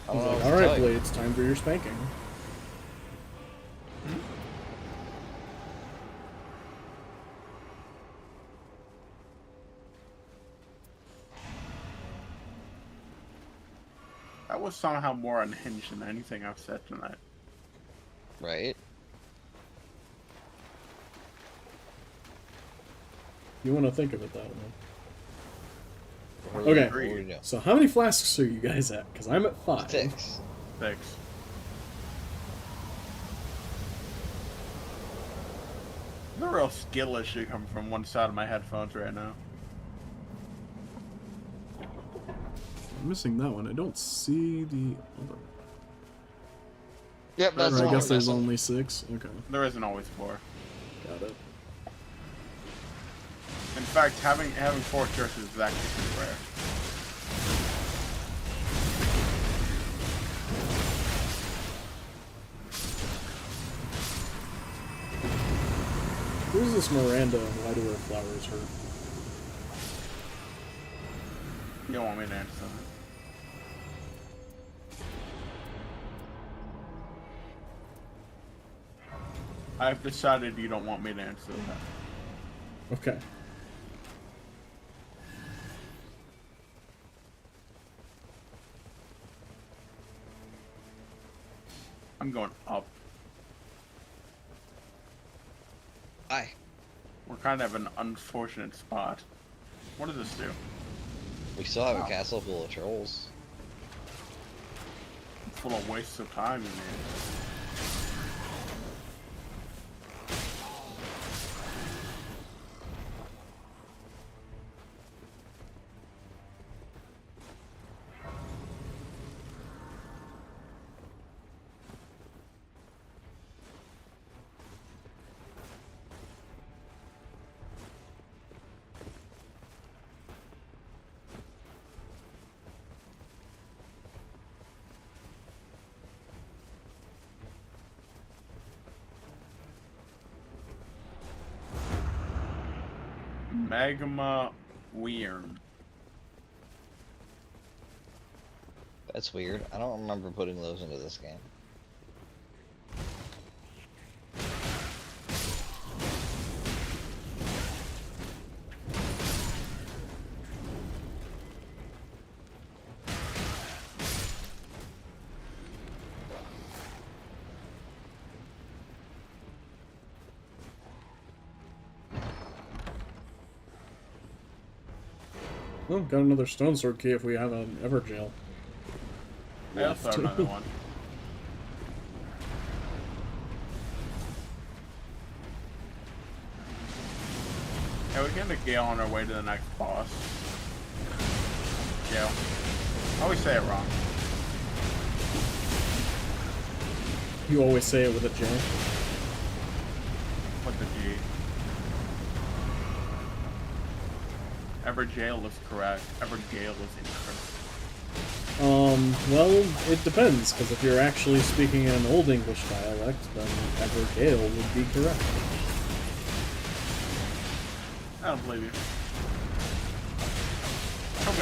I He's don't know like, what to alright, tell you. Blade, it's time for your spanking. That was somehow more unhinged than anything I've said tonight. Right? You want to think of it that way. What Okay. what do we do? So how many flasks are you guys at? Because I'm at 5. 6. Thanks. There's a real skill issue coming from one side of my headphones right now. I'm missing that one. I don't see the... Hold on. Yep, that's Or the I one guess we're there's missing. only 6. Okay, There isn't always 4. got it. In fact, having 4 characters is actually pretty rare. Who's this Miranda and why do her flowers hurt? You don't want me to answer that. I've decided you don't want me to answer that. Okay. I'm going up. Hi. We're kind of an unfortunate spot. What does this do? We still have Wow. a castle full of trolls. Full of wastes of time in here. Magma Weird. That's weird. I don't remember putting those into this game. Well, got another stone sword key if we have an Everjail. I also have another one. Yeah, we get a Gale on our way to the next boss. Gale. I always say it wrong. You always say it with a J. What the G? Everjail is correct. Evergale is incorrect. Well, it depends, because if you're actually speaking in an Old English dialect, then Evergale would be correct. I don't believe you.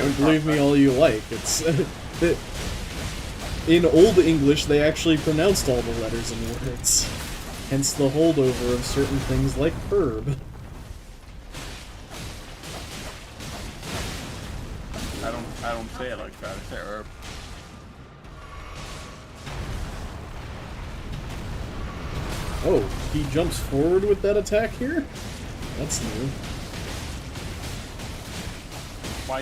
Don't believe me all you like. It's in Old English they actually pronounced all the letters and words. Hence the holdover of certain things like herb. I don't say it like that. I say herb. Oh, he jumps forward with that attack here? That's new. Why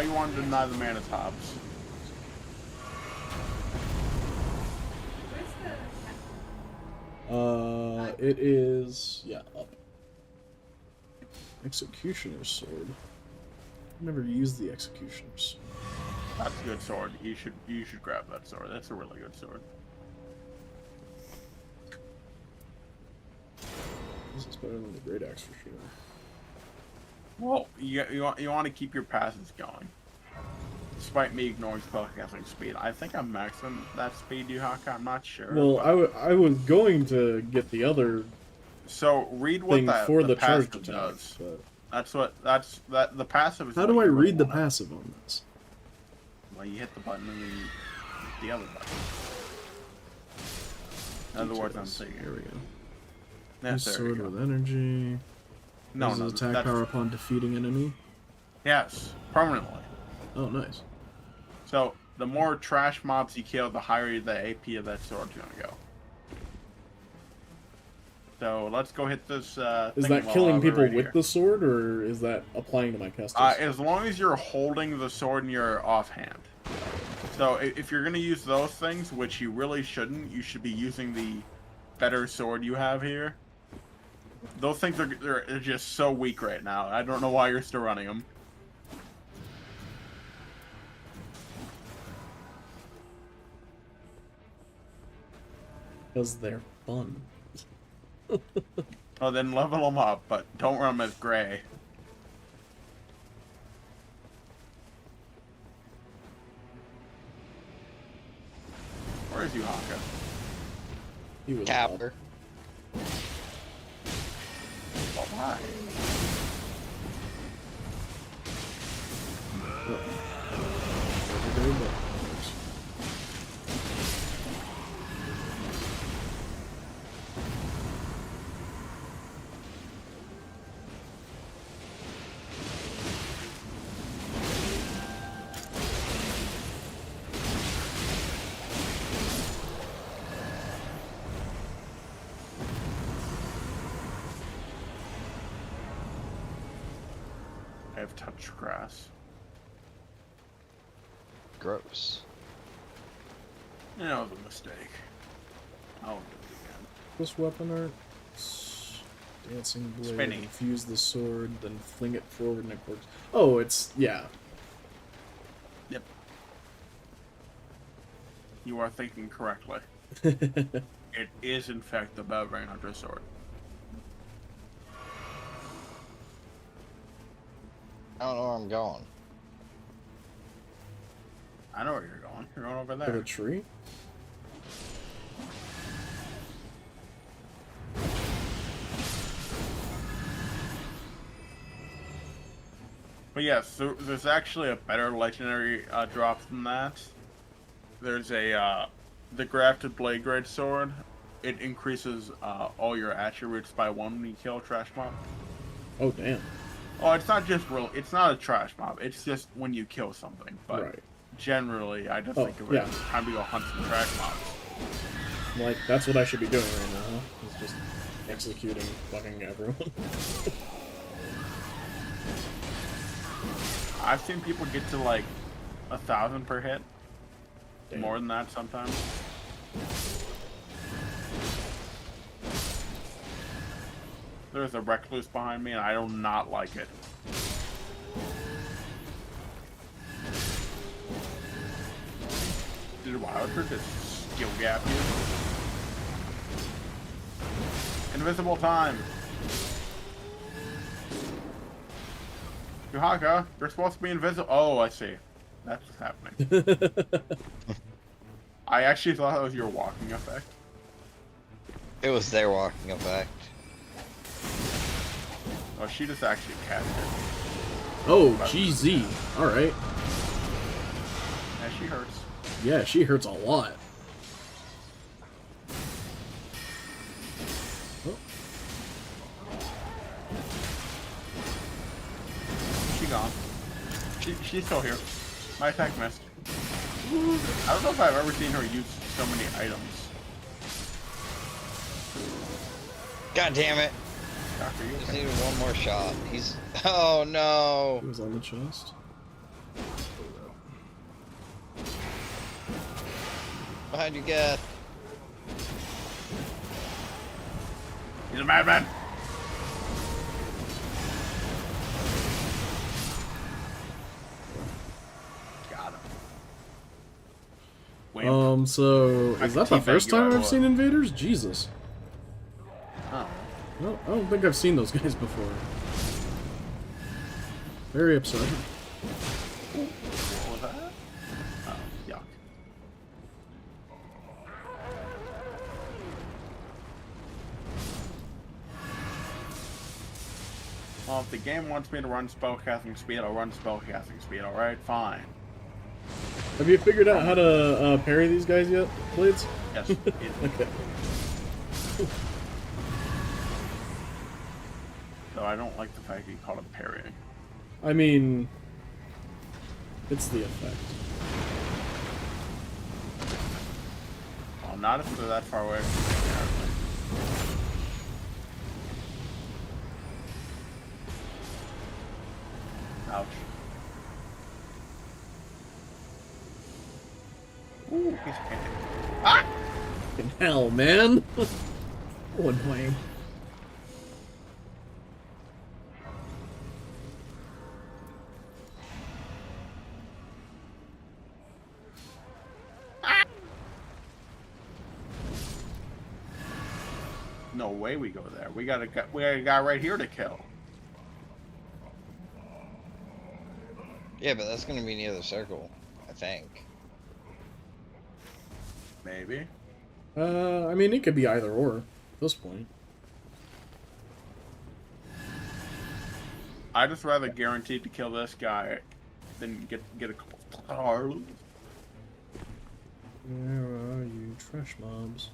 you want to deny the man his hops? Where's the... It is... yeah, up. Executioner's Sword. I've never used the Executioner's. That's a good sword. You should grab that sword. That's a really good sword. This is better than the Great Axe for sure. Well, you want to keep your passes going. Despite me ignoring spellcasting speed. I think I'm maxing that speed, Yuhaka. I'm not sure. Well, but- I was going to get the other So read what thing that for the the charge passive attack, does. but The passive is how what do I you really read the wanna- passive on this? Well, you hit the button and then you hit the other button. In other words, I'm Details. saying Here we go. Yes, Use there sword we go. with energy. No, Uses no, attack that's, power upon defeating enemy. yes, permanently. Oh, nice. So the more trash mobs you kill, the higher the AP of that sword's gonna go. So let's go hit this. Is thing that while killing we're people right with here. the sword, or is that applying to my custom? As long as you're holding the sword in your offhand. So if you're gonna use those things, which you really shouldn't, you should be using the better sword you have here. Those things they're just so weak right now. I don't know why you're still running them. Because they're fun. Oh, then level them up, but don't run them as gray. Where is Yuhaka? He was Capper. Oh, hi. very good. have touched grass. Gross. Yeah, it was a mistake. I won't do it again. This weapon art. Dancing blade. Spinning. Infuse the sword, then fling it forward and it works. Oh, it's yeah. Yep. You are thinking correctly. It is, in fact, the Barbarian Hunter sword. I don't know where I'm going. I know where you're going. You're going over To the there. tree. But yes, there's actually a better legendary drop than that. There's a the grafted blade grade sword. It increases all your attributes by 1 when you kill a trash mob. Oh damn. Oh, it's not just real. It's not a trash mob. It's just when you kill something. But Right. generally, I just Oh, think of it yeah. as time to go hunt some trash mobs. Like that's what I should be doing right now. Huh? Is just executing fucking everyone. I've seen people get to like 1,000 per hit. Damn. More than that sometimes. There's a recluse behind me, and I do not like it. Did Wilder just skill gap you? Invisible time. Yuhaka, you're supposed to be invisible. Oh, I see. That's what's happening. I actually thought that was your walking effect. It was their walking effect. Oh, she just actually cast it. Oh, GZ. All right. Yeah, she hurts. Yeah, she hurts a lot. Oh, She gone. She's still here. My attack missed. I don't know if I've ever seen her use so many items. God damn it. Doctor, you Just okay? needed one more shot. He's. Oh no. it was on the chest. Behind you, Geth. He's a madman. Got him. Wimp. So I is that the teabag first you, time I I've will. seen invaders? Jesus. Oh. No, I don't think I've seen those guys before. Very upsetting. What was that? Oh, yuck. Well, if the game wants me to run spellcasting speed, I'll run spellcasting speed, alright? Fine. Have you figured out how to parry these guys yet, Blades? Yes. it- Okay. Though I don't like the fact that you call it parrying. I mean, it's the effect. Well, not if they're that far away from me, apparently. Ouch. Ooh, he's painted. Ah! In hell, man. Oh, annoying. No way we go there. We got a guy right here to kill. Yeah, but that's gonna be near the circle, I think. Maybe. I mean, it could be either or at this point. I'd just rather guaranteed to kill this guy than get a couple stars. Where are you, trash mobs?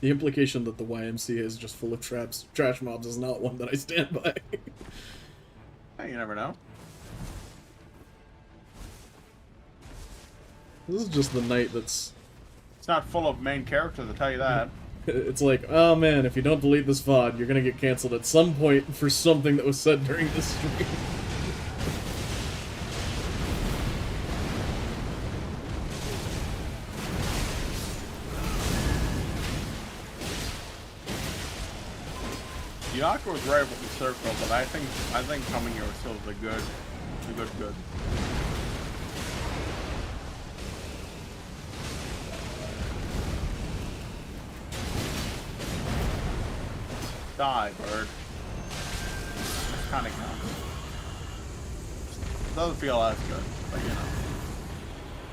The implication that the YMCA is just full of trash mobs is not one that I stand by. Hey, you never know. This is just the night that's It's not full of main characters, I'll tell you that. It's like, oh man, if you don't delete this VOD, you're gonna get canceled at some point for something that was said during this stream. Yako was right with the circle, but I think coming here still is a good. Die, bird. Kind of counts. Doesn't feel as good, but you know,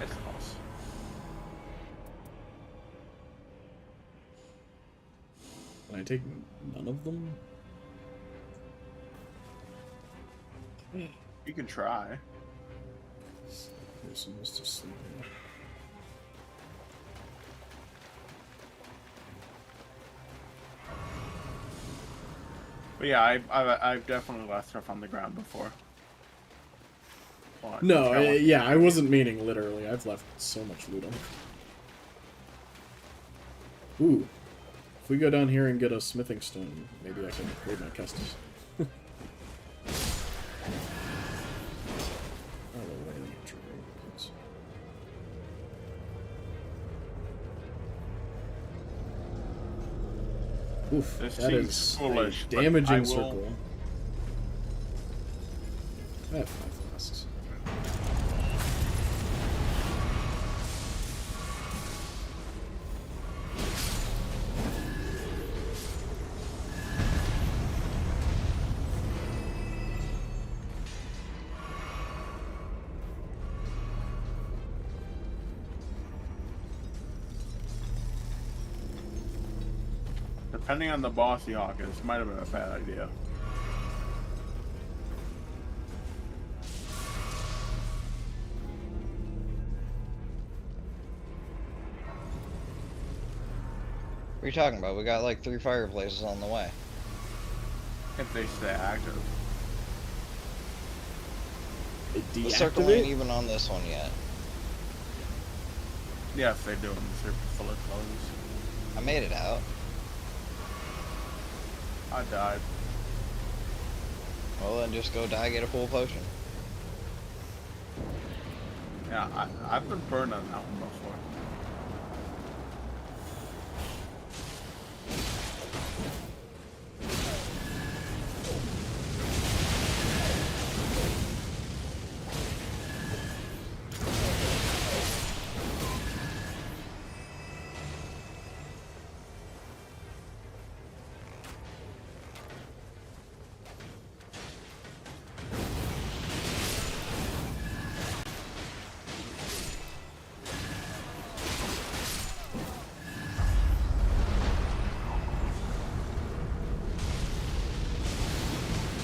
it's close. Can I take none of them? You can try. There's Mr. Sleeping. But yeah, I've definitely left stuff on the ground before. Well, No, it's got yeah, I wasn't meaning literally. I've left so much loot on. Ooh. If we go down here and get a smithing stone, maybe I can upgrade my Kestis. Oof, This that seems is foolish, a but damaging I will- circle. I have 5 flasks. Depending on the bossy hawk, this might have been a bad idea. What are you talking about? We got like 3 fireplaces on the way. If they stay active. The circle ain't even on this one yet. Yes, they do, and the circle full of clothes. I made it out. I died. Well, then just go die, get a full potion. Yeah, I've been burned on that one before.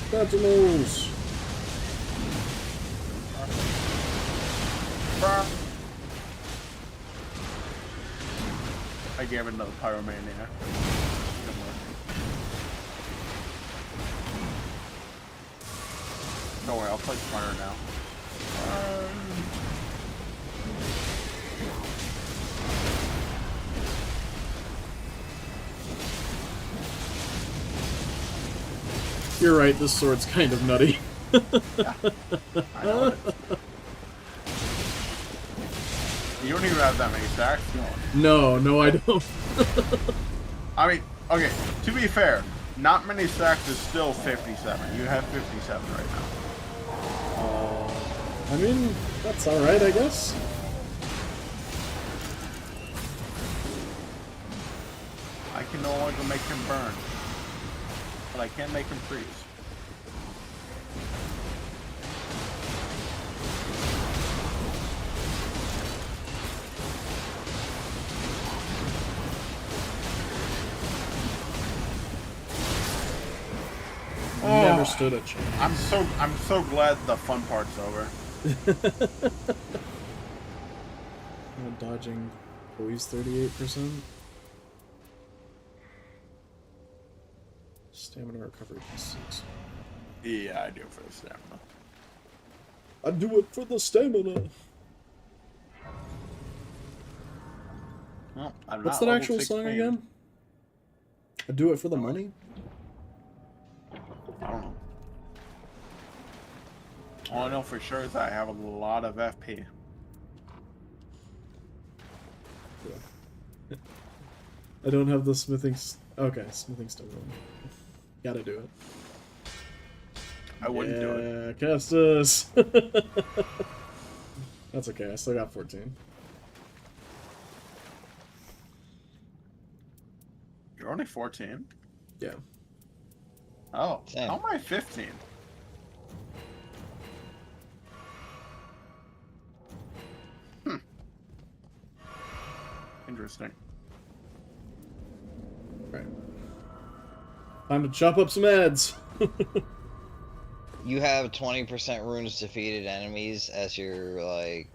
Sentinels! I gave it another pyromania. Don't worry, I'll play smarter now. You're right, this sword's kind of nutty. I know it. You don't even have that many stacks, do you? No, I don't. I mean, okay, to be fair, not many stacks is still 57. You have 57 right now. I mean, that's alright, I guess. I can no longer make him burn. But I can make him freeze. Never stood a chance. I'm so glad the fun part's over. Dodging poise 38%. Stamina recovery +6. Yeah, I do for the stamina. I do it for the stamina. Well, I'm What's not that level actual song 16. again? I do it for the money? I don't know. All I know for sure is that I have a lot of FP. I don't have the smithing... Okay, smithing stone. Gotta do it. I wouldn't do it. Yeah, Kestis! That's okay, I still got 14. You're only 14? Yeah. Oh, Same. how am I 15? Interesting. Right. Time to chop up some ads! You have 20% runes defeated enemies as your, like,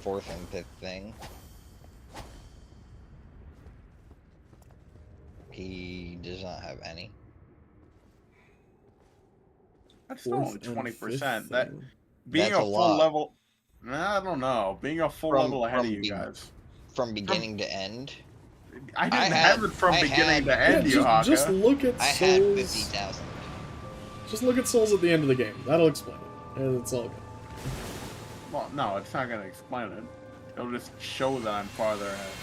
4th and 5th thing. He does not have any. That's still only Fourth and 20%. fifth That thing. being That's a a full lot. level. I don't know. Being a full level ahead of you guys. From beginning to end. I didn't I have had- it from I beginning had- to end, you Haka. just look at I had souls. 50,000. Just look at souls at the end of the game. That'll explain it. It's all good. Well, no, it's not gonna explain it. It'll just show that I'm farther ahead.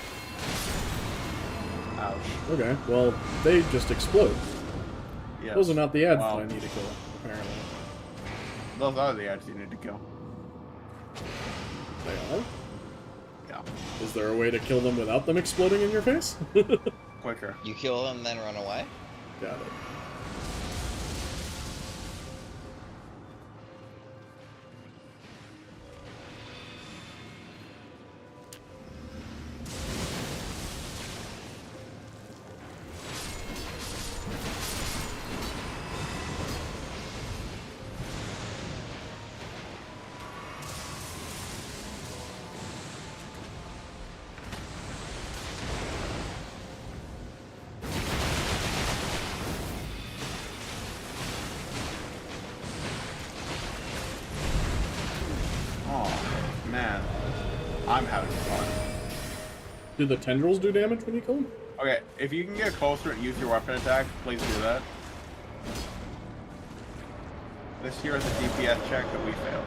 Ouch. Okay, well, they just explode. Yes. Those are not the ads Well, that I need to kill, apparently. Those are the ads you need to kill. They are? Yeah. Is there a way to kill them without them exploding in your face? Quicker. You kill them, then run away? Got it. Oh, man. I'm having fun. Do the tendrils do damage when you kill them? Okay, if you can get closer and use your weapon attack, please do that. This here is a DPS check that we failed.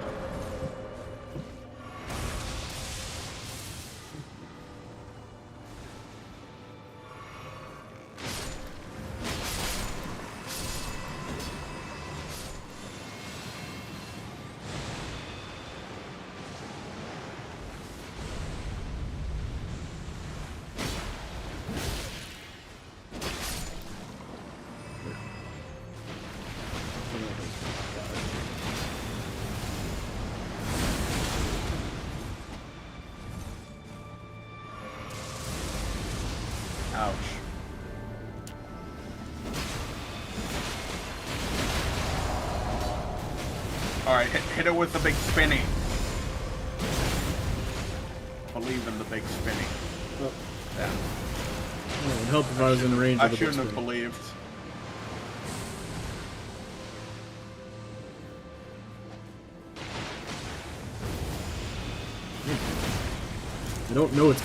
Ouch. Alright, hit it with the big spinny. Believe in the big spinny. Oh, Yeah. it would help if I was in range I of the big shouldn't have spin. believed. I don't know its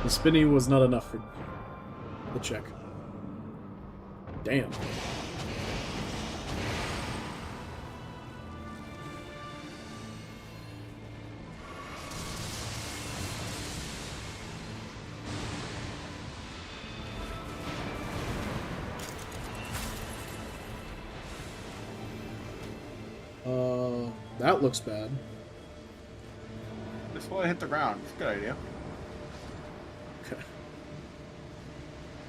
The spinny was not enough for the check. Damn. That looks bad. This will hit the ground. It's a good idea. Okay.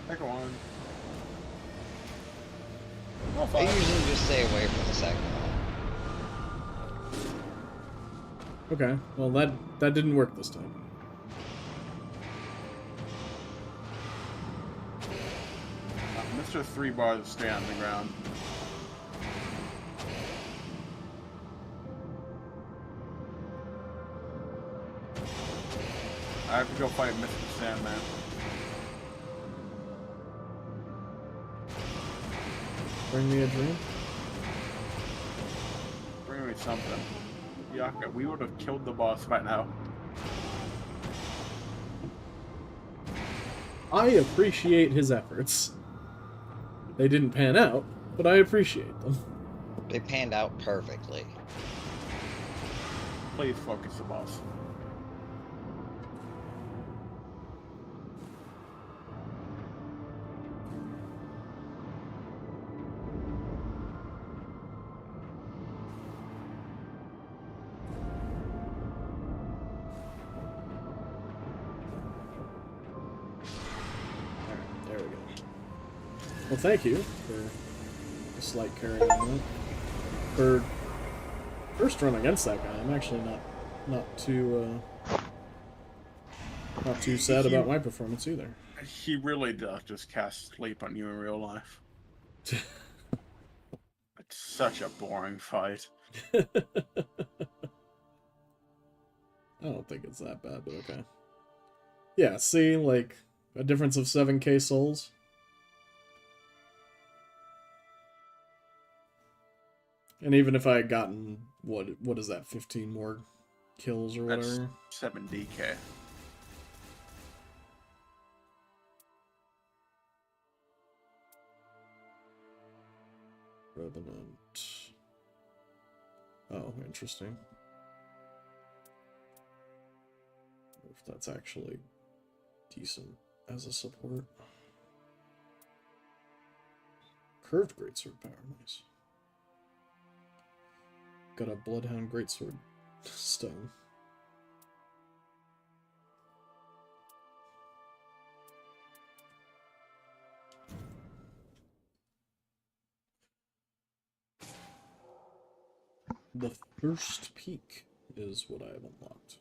Second one. Oh, I fine. usually just stay away from the second one. Okay. Well, that didn't work this time. or 3 bars to stay on the ground. I have to go fight Mr. Sandman. Bring me a dream. Bring me something. Yaka, we would have killed the boss by now. I appreciate his efforts. They didn't pan out, but I appreciate them. They panned out perfectly. Please focus the boss. There we go. Well, thank you for the slight carry on that. For first run against that guy, I'm actually not too sad about my performance either. He really does just cast sleep on you in real life. It's such a boring fight. I don't think it's that bad, but okay. Yeah, see, like, a difference of 7k souls. And even if I had gotten, what is that, 15 more kills or That's whatever? 70k. Revenant. Oh, interesting. If that's actually decent as a support. Curved greatsword power, nice. Got a Bloodhound greatsword stone. The first peak is what I have unlocked.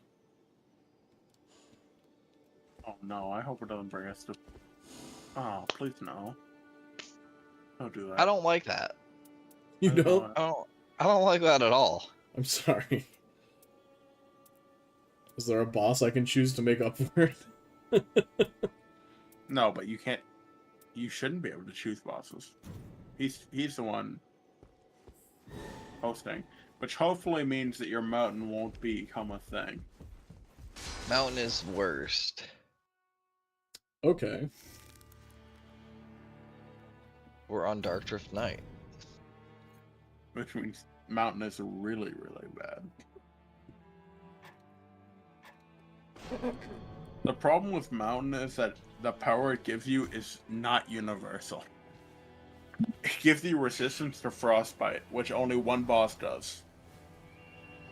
Oh no, I hope it doesn't bring us to... Oh, please no. Don't do that. I don't like that. You I don't? I don't like that at all. I'm sorry. Is there a boss I can choose to make up for it? No, but you can't... You shouldn't be able to choose bosses. He's the one hosting. Which hopefully means that your mountain won't become a thing. Mountain is worst. Okay. We're on Dark Drift Night. Which means mountain is really, really bad. The problem with mountain is that the power it gives you is not universal. It gives you resistance to frostbite, which only one boss does.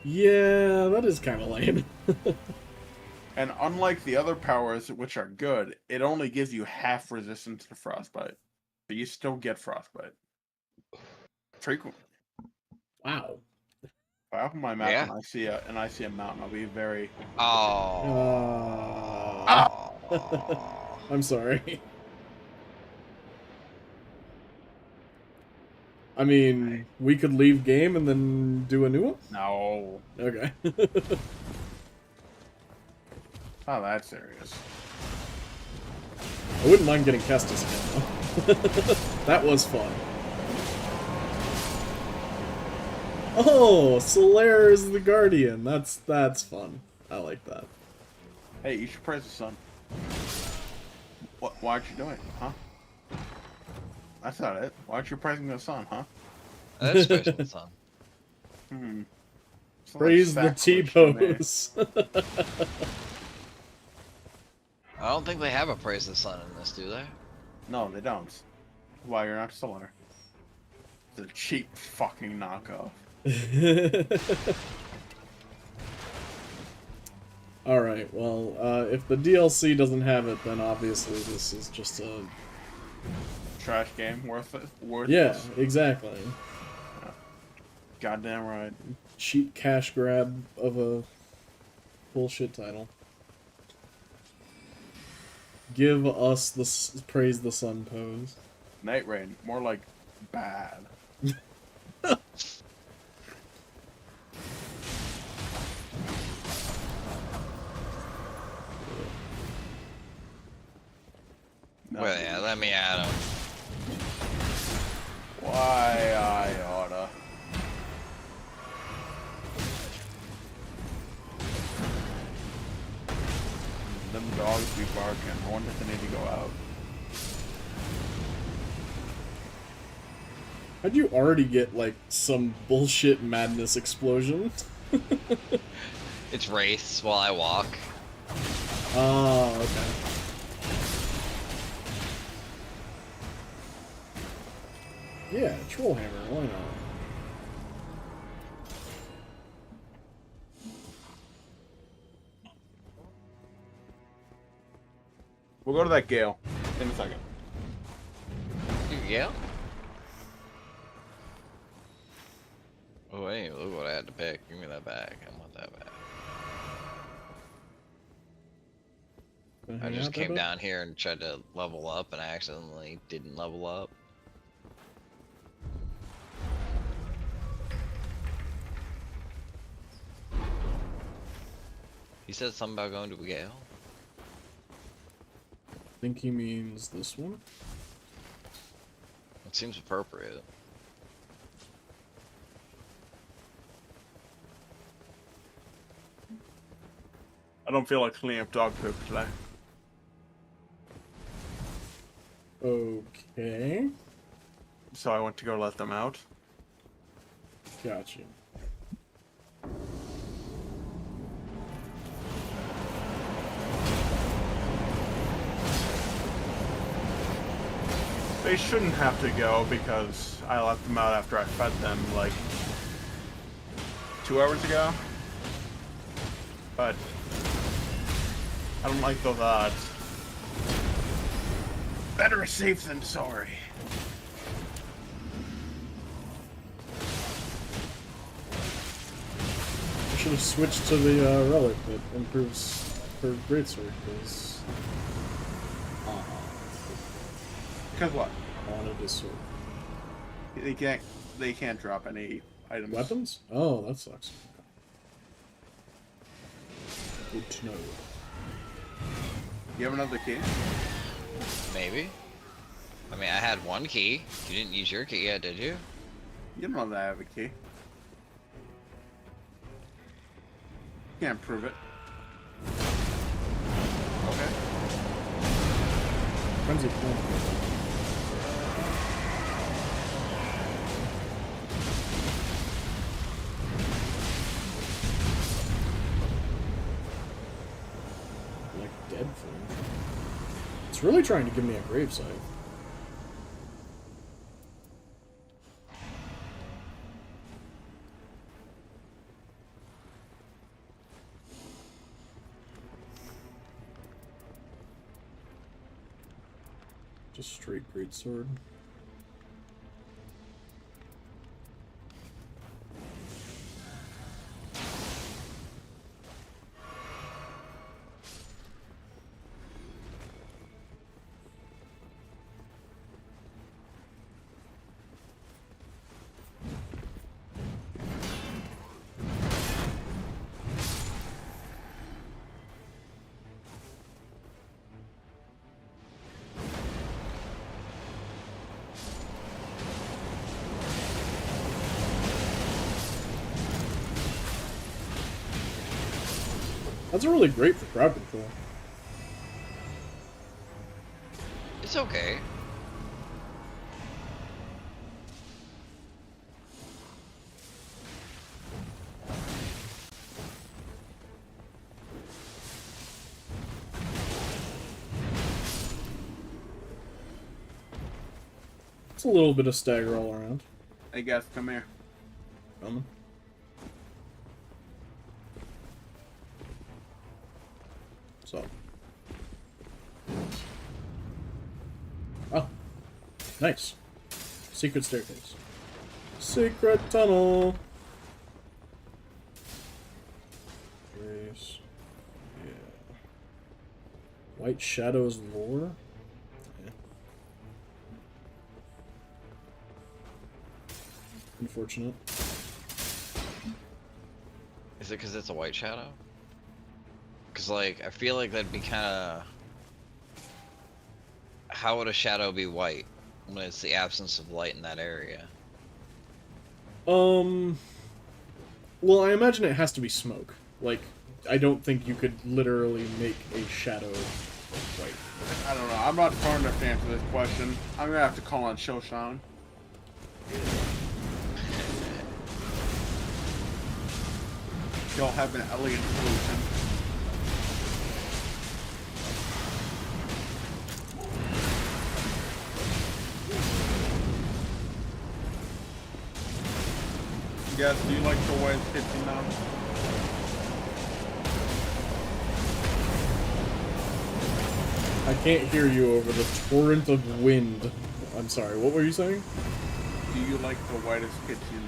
Yeah, that is kind of lame. And unlike the other powers, which are good, it only gives you half resistance to frostbite. But you still get frostbite. Frequently. Wow. If I open my map Yeah. and I see a mountain, I'll be very... Oh. I'm sorry. I mean, we could leave game and then do a new one? No. Okay. Oh, that's serious. I wouldn't mind getting Kestis again, though. That was fun. Oh, Solaire is the Guardian. That's fun. I like that. Hey, you should praise the sun. Why aren't you doing it, huh? That's not it. Why aren't you praising the sun, huh? That is praising the sun. Hmm. Sounds like Praise the sacrilege to me. T-pose. I don't think they have a praise the sun in this, do they? No, they don't. Why you're not solar? It's a cheap fucking knockoff. Alright, well, if the DLC doesn't have it, then obviously this is just a... Trash game, worthless. Yeah, exactly. Goddamn right. Cheap cash grab of a bullshit title. Give us the praise the sun pose. Night Rain, more like bad. Well, yeah, let me at him. Why I oughta. Them dogs be barking. I wonder if they need to go out. How'd you already get, like, some bullshit madness explosion? It's wraiths while I walk. Oh, okay. Yeah, Troll Hammer, why not? We'll go to that Gale in a second. Yeah. Oh, hey, look what I had to pick. Give me that back. I want that back. Wanna I hang just out there, came bud? down here and tried to level up and I accidentally didn't level up. He said something about going to a Gale. I think he means this one. It seems appropriate. I don't feel like cleaning up dog poop today. Okay. So I went to go let them out. Gotcha. They shouldn't have to go because I let them out after I fed them like 2 hours ago. But I don't like those odds. Better safe than sorry. I should have switched to the relic that improves her greatsword, because Because what? I wanted this sword. They can't drop any items. Weapons? Oh, that sucks. Good to know. You have another key? Maybe. I mean, I had one key. You didn't use your key yet, did you? You don't know that I have a key. Can't prove it. Okay. Frenzy Flame. Like dead flame. It's really trying to give me a gravesite. Just straight greatsword. That's really great for crowd control. It's okay. It's a little bit of stagger all around. Hey guys, come here. Coming. So. Oh. Nice. Secret staircase. Secret tunnel. Grace. Yeah. White Shadow's lore? Yeah. Unfortunate. Is it because it's a white shadow? Because, like, I feel like that'd be kind of... How would a shadow be white when it's the absence of light in that area? Well, I imagine it has to be smoke. Like, I don't think you could literally make a shadow white. I don't know. I'm not far enough to answer this question. I'm gonna have to call on Shoshan. He'll have an elegant solution. Yes, do you like the way it's pitching now? I can't hear you over the torrent of wind. I'm sorry, what were you saying? Do you like the whitest kitchen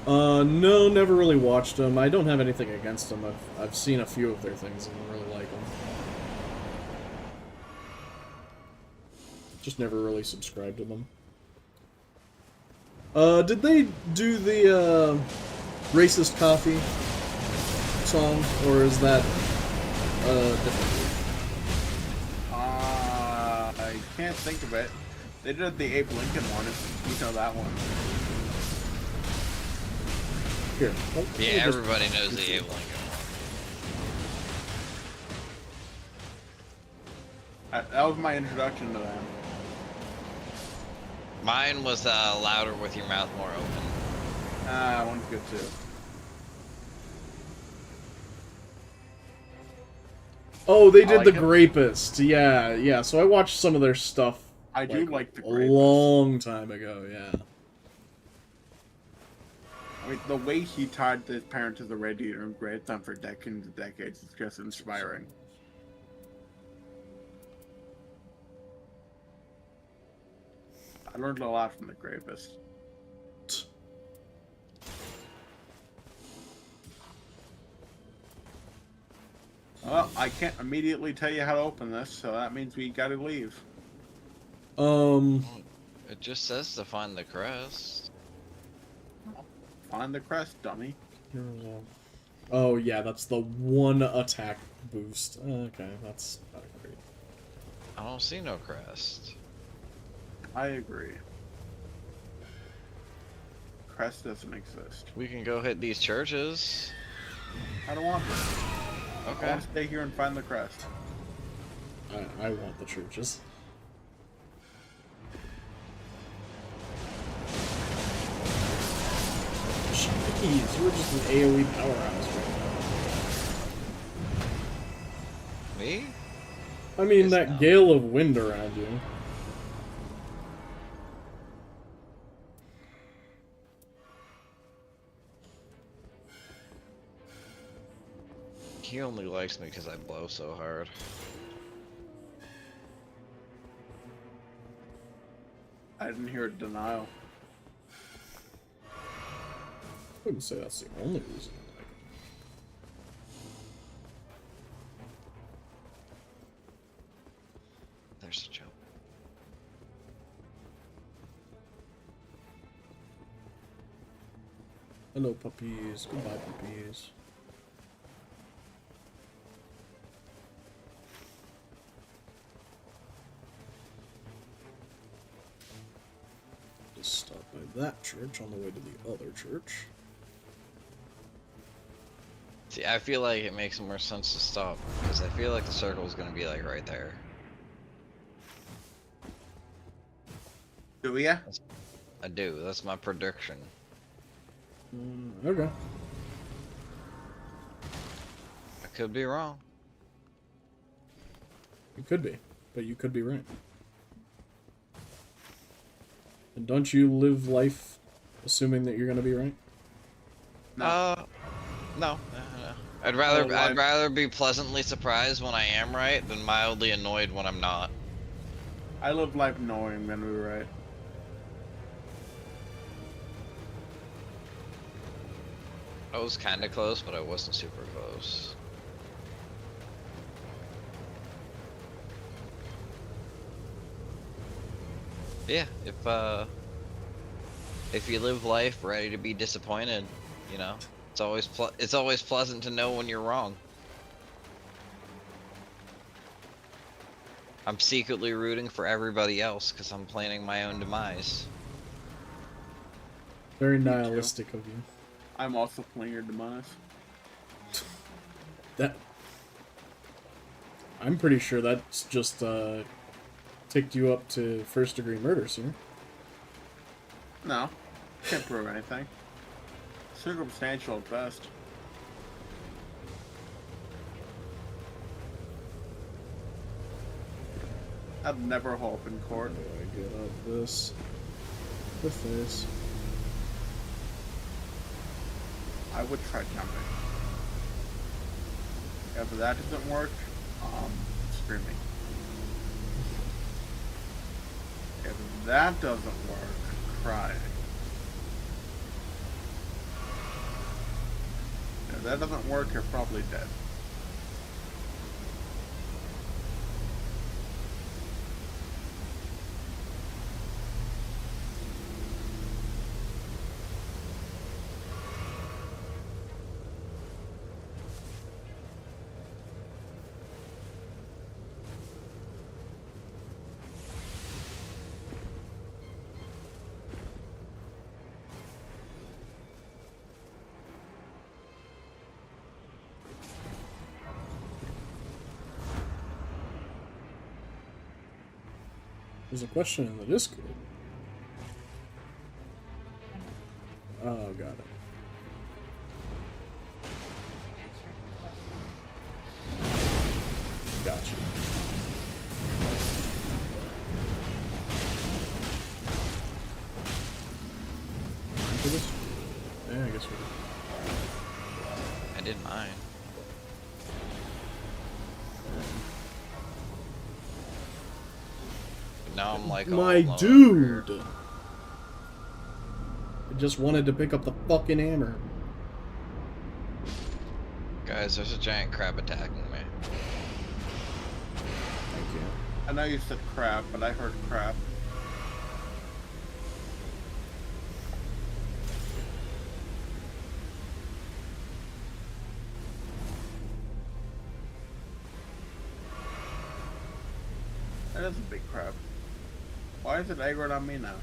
now? No, never really watched them. I don't have anything against them. I've seen a few of their things and really like them. Just never really subscribed to them. Did they do the, Racist Coffee song, or is that, different? I can't think of it. They did the Abe Lincoln one, if you know that one. Here. Yeah, everybody knows the Abe Lincoln one. That was my introduction to them. Mine was louder with your mouth more open. That one's good too. Oh, they I did like the it. Grapist. Yeah, yeah. So I watched some of their stuff. I do like the a Grapist. long time ago. Yeah. I mean, the way he tied his parent to the radiator and graved them for decades and decades is just inspiring. I learned a lot from the Grapist. Well, I can't immediately tell you how to open this, so that means we gotta leave. It just says to find the crest. Find the crest, dummy. Oh yeah, that's the one attack boost. Okay, that's not great. I don't see no crest. I agree. Crest doesn't exist. We can go hit these churches. I don't want this. I Okay. want to stay here and find the crest. I want the churches. Jeez, you're just an AoE powerhouse right Me? now. I mean, Yes, that no. gale of wind around you. He only likes me because I blow so hard. I didn't hear a denial. I wouldn't say that's the only reason I like him. There's a jump. Hello, puppies. Goodbye, puppies. Just stop by that church on the way to the other church. See, I feel like it makes more sense to stop because I feel like the circle is gonna be like right there. Do ya? I do. That's my prediction. Okay. I could be wrong. You could be, but you could be right. And don't you live life assuming that you're gonna be right? No. No. I'd rather Oh, I'd rather be pleasantly surprised when I am right than mildly annoyed when I'm not. I live life knowing I'm gonna be right. I was kind of close, but I wasn't super close. Yeah, if If you live life ready to be disappointed, you know, it's always pleasant to know when you're wrong. I'm secretly rooting for everybody else because I'm planning my own demise. Very nihilistic of you. I'm also playing your demise. That. I'm pretty sure that's just ticked you up to first-degree murder, sir. No, can't prove anything. Circumstantial at best. I'd never hope in court. How do I get up this with this? I would try jumping. If that doesn't work, screaming. If that doesn't work, crying. If that doesn't work, you're probably dead. There's a question in the Discord. Oh, got it. Gotcha. For this? Yeah, I guess we did. I did mine. Now I'm like, My all alone. dude! I just wanted to pick up the fucking hammer. Guys, there's a giant crab attacking me. Thank you. I know you said crap, but I heard crap. That is a big crab. Why is it aggroed on me now?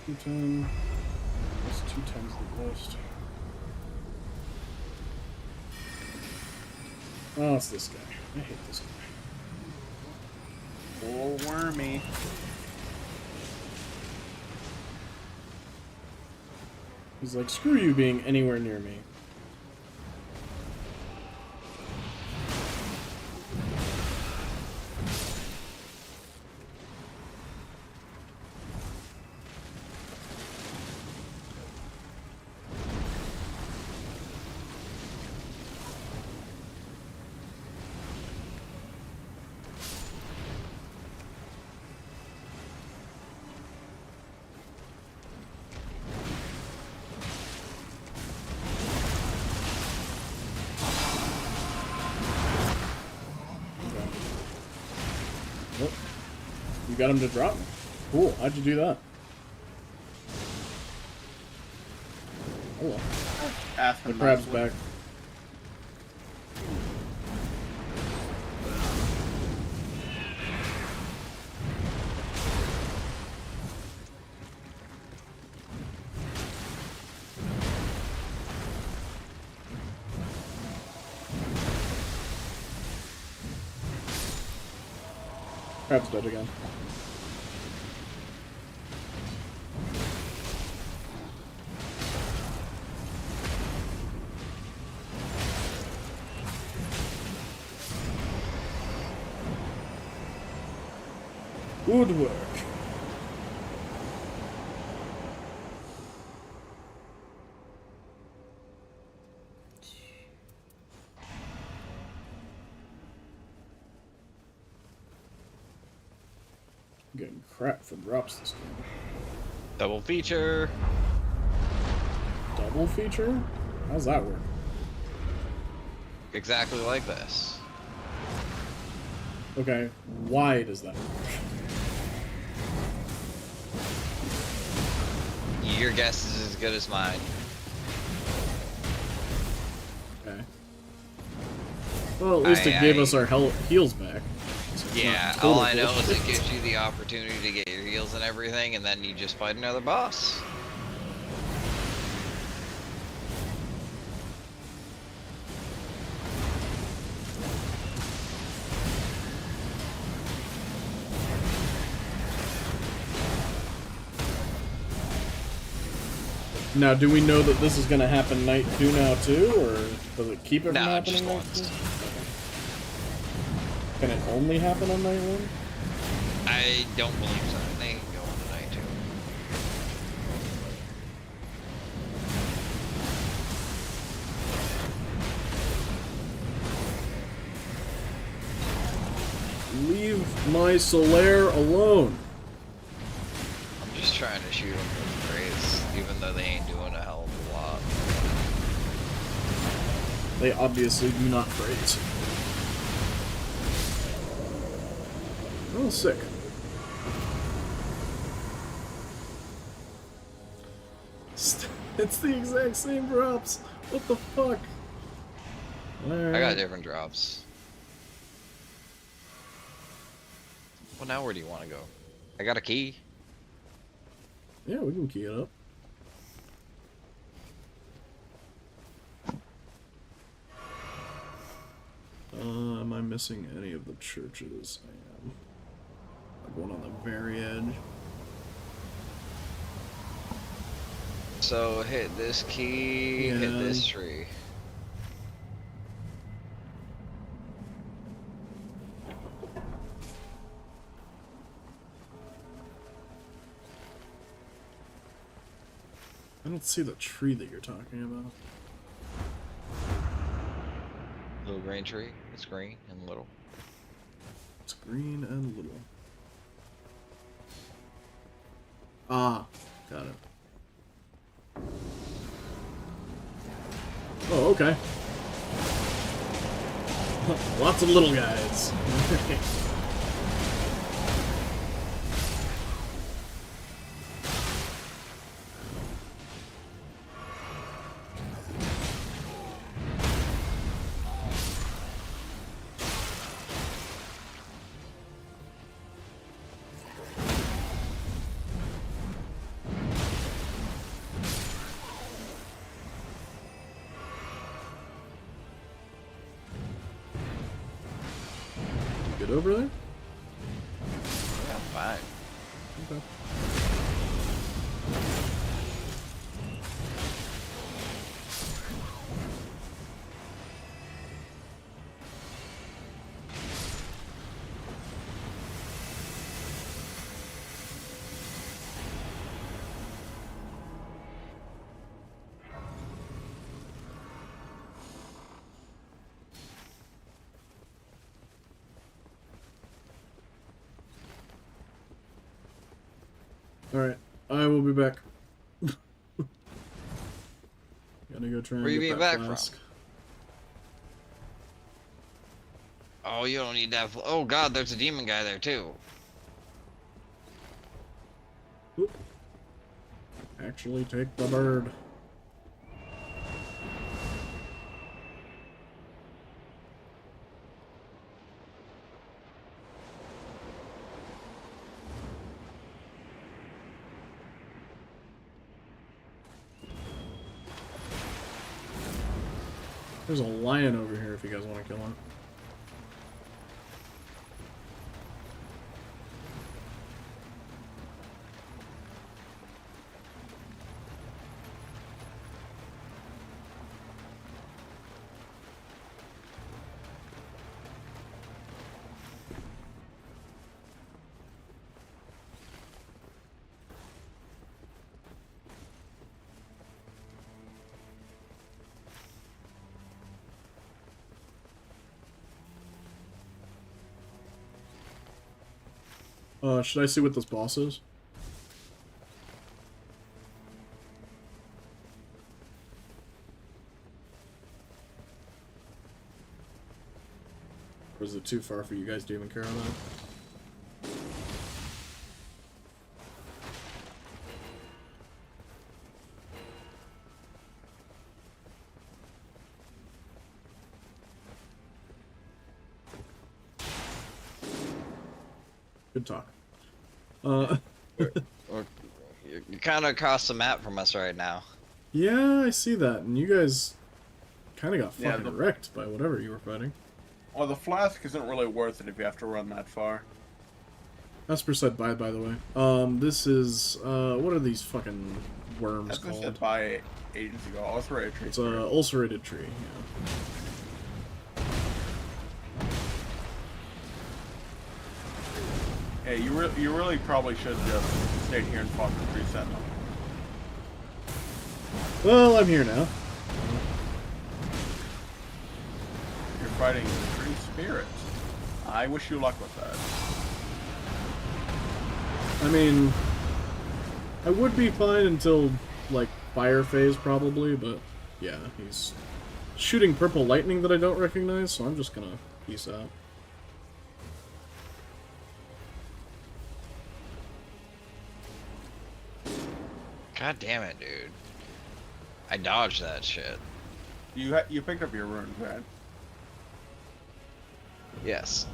That's 2 times the most. Oh, it's this guy. I hate this guy. Poor wormy. He's like, screw you being anywhere near me. Nope. You got him to drop me. Cool. How'd you do that? Oh well. Ask The him crab's nicely. back. Crab's dead again. Good work. I'm getting crap for drops this game. Double feature. Double feature? How's that work? Exactly like this. Okay, why does that work? Your guess is as good as mine. Okay. Well, at least it gave us our heals back. So it's Yeah, not total all I know is bullshit. it gives you the opportunity to get your heals and everything, and then you just fight another boss. Now, do we know that this is going to happen night 2 now too, or does it keep it from No, happening just night once. 2? Can it only happen on night 1? I don't believe so. They can go on tonight too. Leave my Solaire alone. I'm just trying to shoot them with grades, even though they ain't doing a hell of a lot. They obviously do not praise. Oh, sick. It's the exact same drops. What the fuck? I got different drops. Well, now where do you want to go? I got a key. Yeah, we can key it up. Am I missing any of the churches? I am. Like one on the very edge. So hit this key, hit Yeah. this tree. I don't see the tree that you're talking about. Little green tree. It's green and little. It's green and little. Ah, got it. Oh, okay. Lots of little guys. Get over there? Yeah, fine. Okay. Alright, I will be back. Gotta go try and Where you get being that back from? flask. Oh, you don't need that. Oh god, there's a demon guy there too. Oop. Actually, take the bird. There's a lion over here if you guys want to kill him. Should I see what this boss is? Or is it too far for you guys to even care about that? Good talk. You're kind of across the map from us right now. Yeah, I see that. And you guys kind of got Yeah, fucking wrecked by whatever you were fighting. Well, the flask isn't really worth it if you have to run that far. Esper said bye, by the way. This is, what are these fucking worms As I called? said by ages ago, ulcerated tree. It's a ulcerated tree, yeah. Hey, you really probably should just stay here and fought the tree sentinel. Well, I'm here now. You're fighting the tree spirit. I wish you luck with that. I mean, I would be fine until, like, fire phase, probably, but yeah, he's shooting purple lightning that I don't recognize, so I'm just gonna peace out. God damn it, dude. I dodged that shit. You picked up your runes, right? Yes.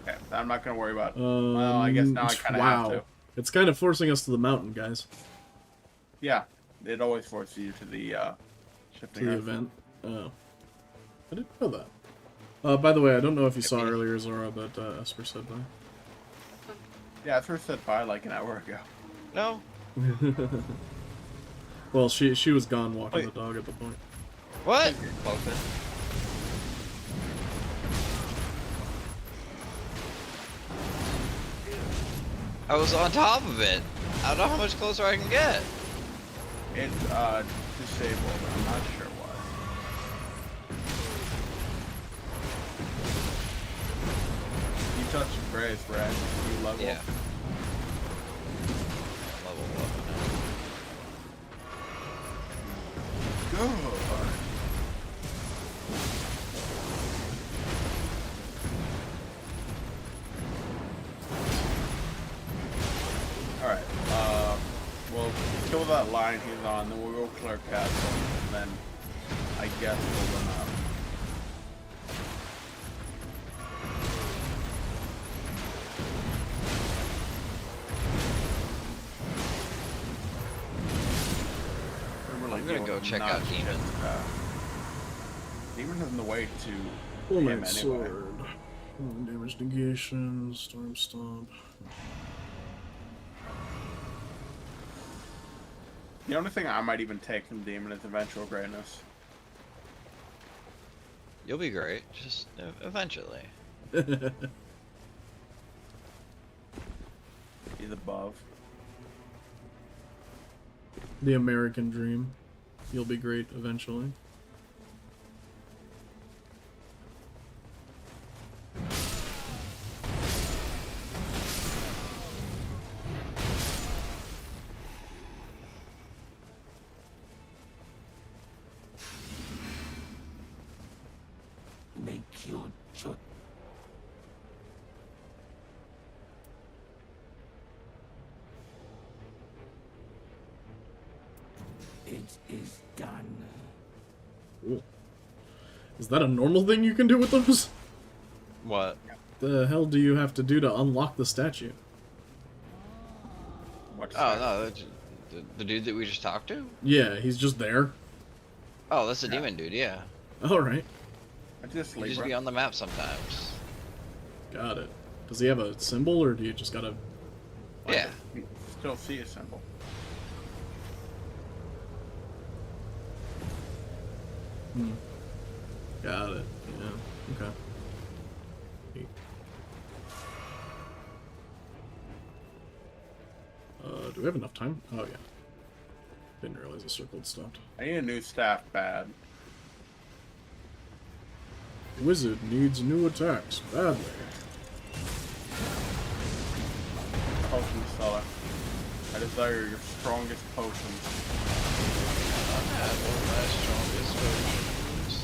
Okay, I'm not gonna worry about it. Well, I guess now I kind of have to. It's kind of forcing us to the mountain, guys. Yeah, it always forces you to the shifting To the earth. event. Oh. I didn't know that. By the way, I don't know if you saw Maybe. earlier, Zora, but Esper said bye. Yeah, I first said bye like an hour ago. No. Well, she was gone walking Wait. the dog at the point. What? Closer. I was on top of it. I don't know how much closer I can get. It's disabled. I'm not sure why. You touched Grace, right? You level. Yeah. Level 11 now. Good. Alright, we'll kill that line he's on, then we'll go clear castle, and then I guess we'll run out. I'm gonna go check out Demon. Demon's in the way to Full him Knight anyway. Sword. Damage negation, Storm Stomp. The only thing I might even take from Demon is eventual greatness. You'll be great, just eventually. He's above. The American Dream. You'll be great eventually. Make your choice. It is done. Ooh. Is that a normal thing you can do with those? What? The hell do you have to do to unlock the statue? What's Oh that? no, that's the dude that we just talked to? Yeah, he's just there. Oh, that's the Yeah. demon dude, yeah. Alright, I just He just Libra. be on the map sometimes. got it. Does he have a symbol, or do you just gotta... Yeah. You still see a symbol. Hmm. Got it. Yeah, okay. Neat. Do we have enough time? Oh, yeah. Didn't realize the circle had stopped. I need a new staff bad. Wizard needs new attacks, badly. potion seller. I desire your strongest potions. I have one of my strongest versions.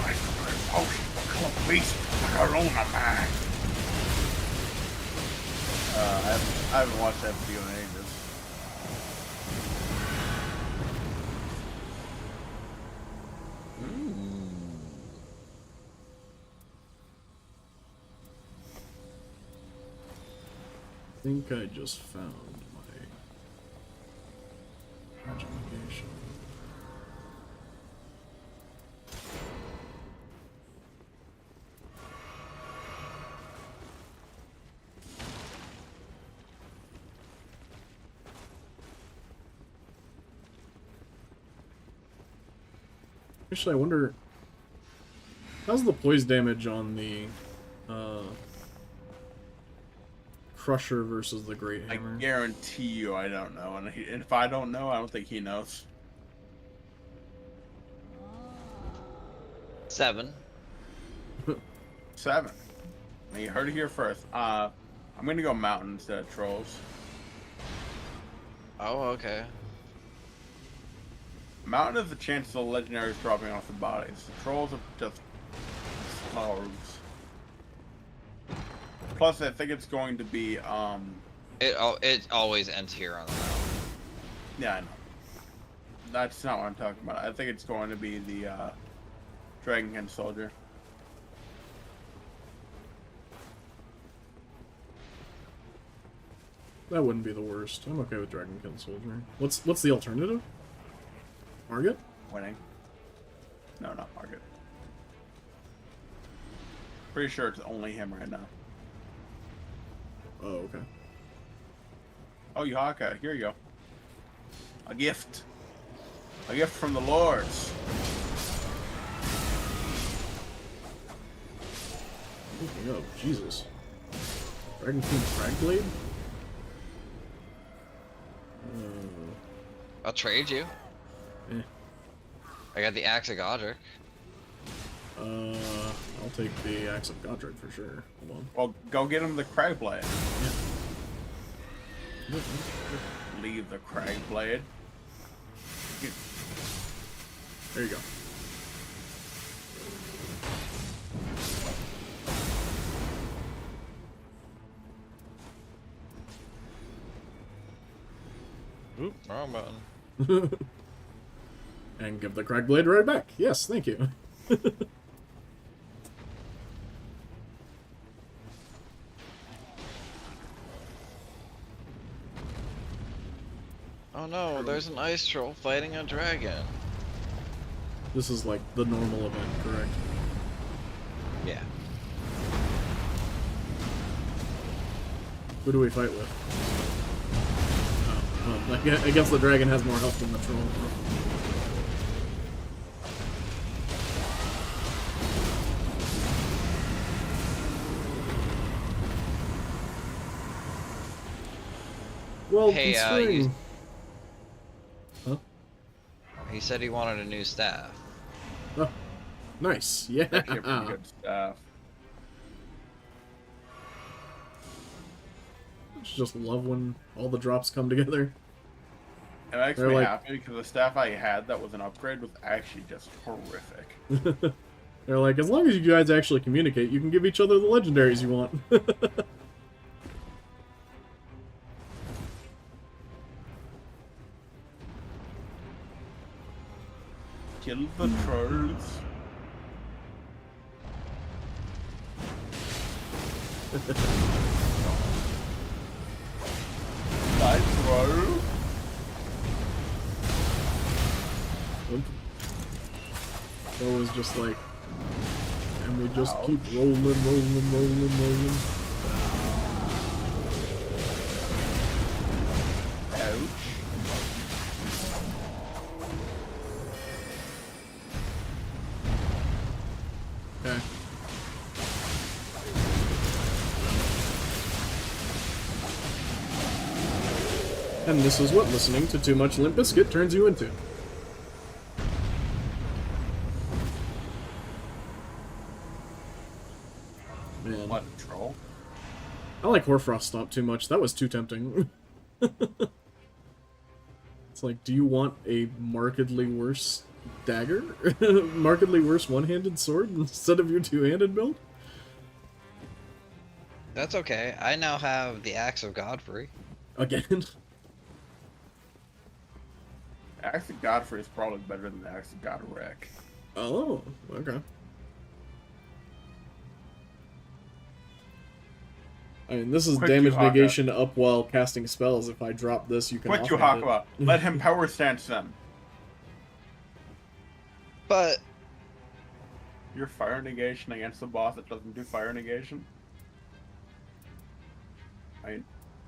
My favorite potion will kill a beast like our own man. I haven't watched that video in ages. I think I just found my regeneration. Actually, I wonder, how's the poise damage on the Crusher versus the Great I Hammer? guarantee you I don't know. And if I don't know, I don't think he knows. 7. 7. You heard it here first. I'm gonna go mountain instead of trolls. Oh, okay. Mountain is the chance of the legendaries dropping off the bodies. Trolls are just slugs. Plus, I think it's going to be, It always ends here on the mountain. yeah, I know. That's not what I'm talking about. I think it's going to be the, Dragonkin Soldier. That wouldn't be the worst. I'm okay with Dragonkin Soldier. What's the alternative? Margit? Winning. No, not Margit. Pretty sure it's only him right now. Oh, okay. Oh, Yuhaka, here you go. A gift. A gift from the lords. Oh, Jesus. Dragon King Fragblade? I'll trade you. Eh. I got the Axe of Godric. I'll take the Axe of Godric for sure. Hold on. Well, go get him the Cragblade. Yeah. Leave the Cragblade. There you go. Oop, wrong button. And give the Cragblade right back. Yes, thank you. Oh no, there's an ice troll fighting a dragon. This is like the normal event, correct? Yeah. Who do we fight with? Oh, I guess the dragon has more health than the troll. Well, Hey, considering... Huh? He said he wanted a new staff. Oh, nice. Yeah. Actually, a pretty good staff. Just love when all the drops come together. It makes They're me like- happy because the staff I had that was an upgrade was actually just horrific. They're like, as long as you guys actually communicate, you can give each other the legendaries you want. Kill the trolls. Nice roll. So it was just like, and we just keep rolling, rolling, rolling, rolling. Ouch. Okay. And this is what listening to too much Limp Bizkit turns you into. Man. What a troll. I like Horfrost Stomp too much. That was too tempting. It's like, do you want a markedly worse dagger? Markedly worse one-handed sword instead of your two-handed build? That's okay. I now have the Axe of Godfrey. Again? Axe of Godfrey is probably better than the Axe of Godric. Oh, okay. I mean, this is Quick damage Yuhaka. negation up while casting spells. If I drop this, you can Quit offhand Yuhaka. it. Let him power stance them. But Your fire negation against the boss that doesn't do fire negation? I mean,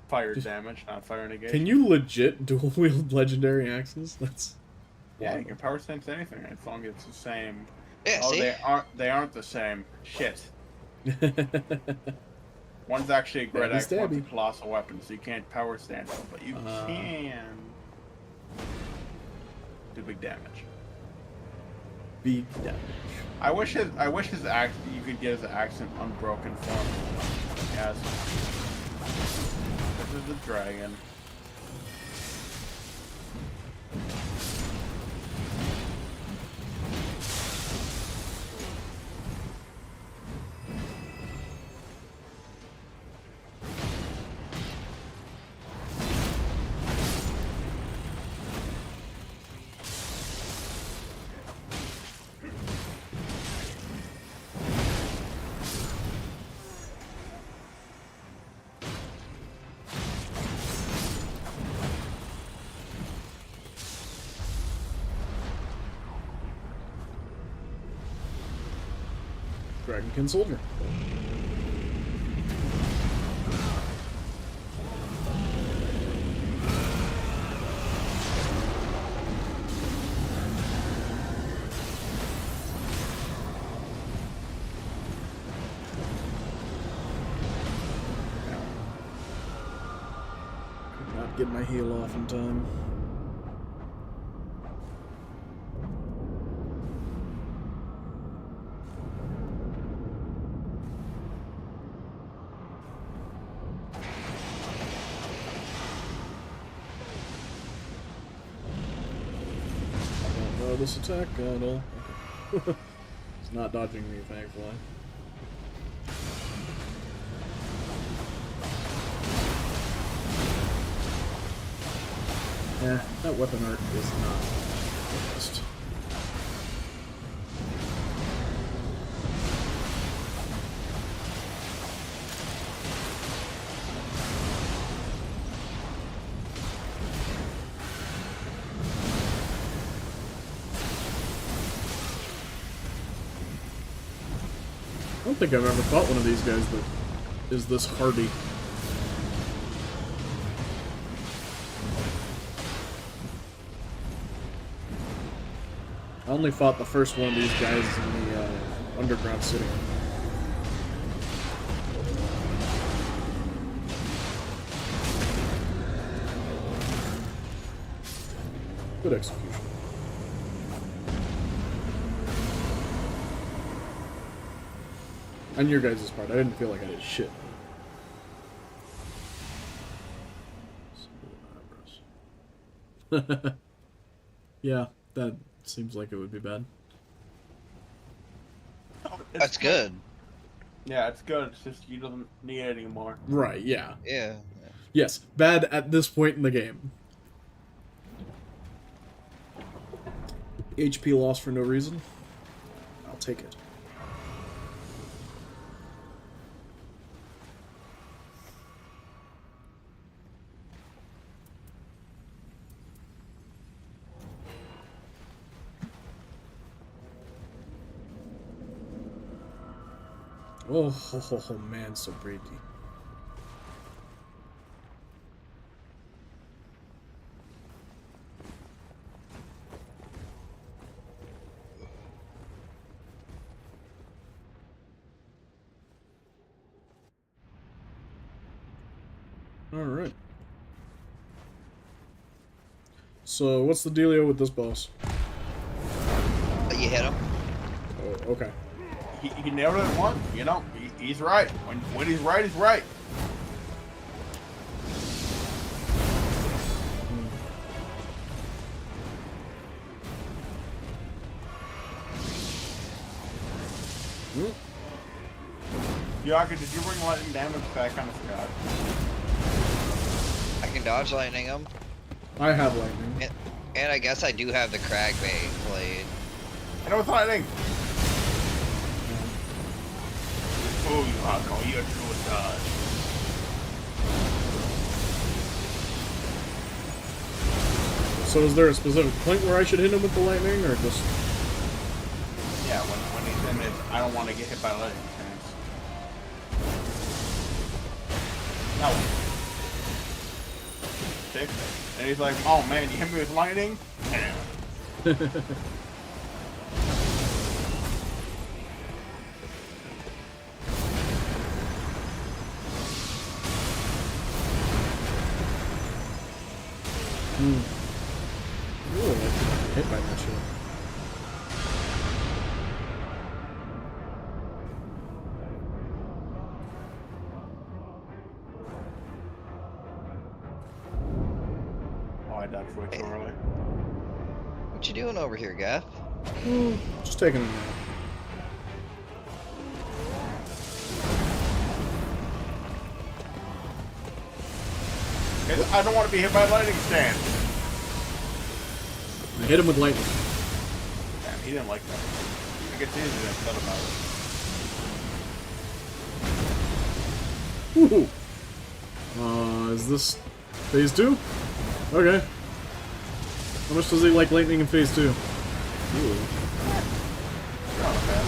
fire damage, not fire negation. Can you legit dual wield legendary axes? That's Yeah, you can power stance anything as long as it's the same. yeah, Oh, see, they aren't the same. Shit. One's actually a great axe, one's a Stabby. colossal weapon, so you can't power stance them, but you can do big damage. big damage. I wish his axe you could get his axe in unbroken form. Yes. This is a dragon. Dragonkin Soldier. Could not get my heal off in time. Don't know this attack at all. Okay. It's not dodging me, thankfully. Yeah, that weapon art is not the best. I don't think I've ever fought one of these guys that is this hardy. I only fought the first one of these guys in the underground city. Good execution. On your guys' part, I didn't feel like I did shit. Yeah, that seems like it would be bad. that's good. Yeah, it's good. It's just you don't need it anymore. Right, yeah. Yeah. Yes, bad at this point in the game. HP loss for no reason. I'll take it. Oh, man, so pretty. Alright. So, what's the dealio with this boss? You hit him. Oh, okay. He nailed it at once. You know, he's right. When he's right, he's right. Yaga, did you bring lightning damage back? I kind of forgot. I can dodge lightning him. I have lightning. And I guess I do have the Crag Bait blade. I know it's lightning! Oh, Yaga, you're true dodge. So is there a specific point where I should hit him with the lightning, or just... Yeah, when he's in it, I don't want to get hit by lightning. No. Fix it. And he's like, oh man, you hit me with lightning? Damn. Ooh, I get hit by that shit. Oh, I died way too early. What you doing over here, Gaff? Just taking a nap. I don't want to be hit by a lightning stand. I hit him with lightning. Damn, he didn't like that. I guess he didn't upset about it. Woohoo! Is this phase 2? Okay. How much does he like lightning in phase 2? Ooh, Not bad.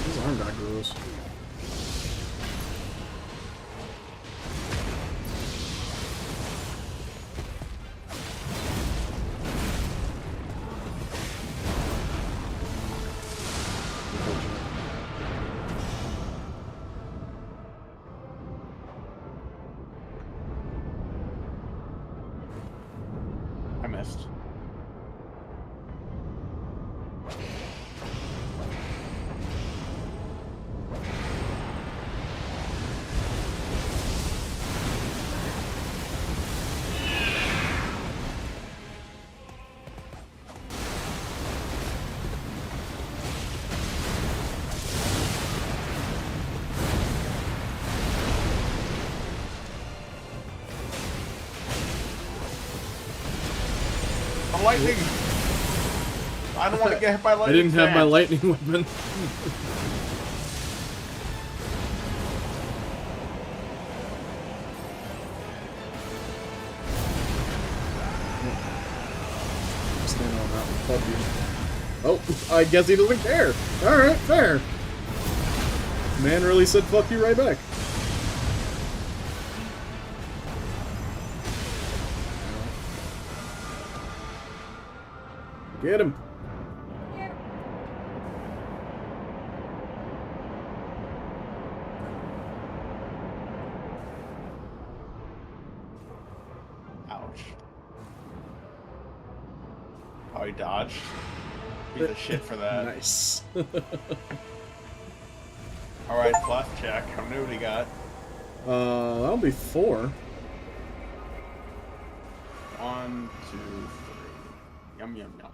these arm got gross. I missed. The lightning! I don't want to get hit by lightning. I didn't have my stand. lightning weapon. Stand on that one. Fuck you. Oh, I guess he doesn't care. Alright, fair. Man really said fuck you right back. Get him. Ouch. Oh, he dodged. He's a shit for that. Nice. Alright, plus check. How many do we got? That'll be 4. 1, 2, 3. Yum, yum, yum.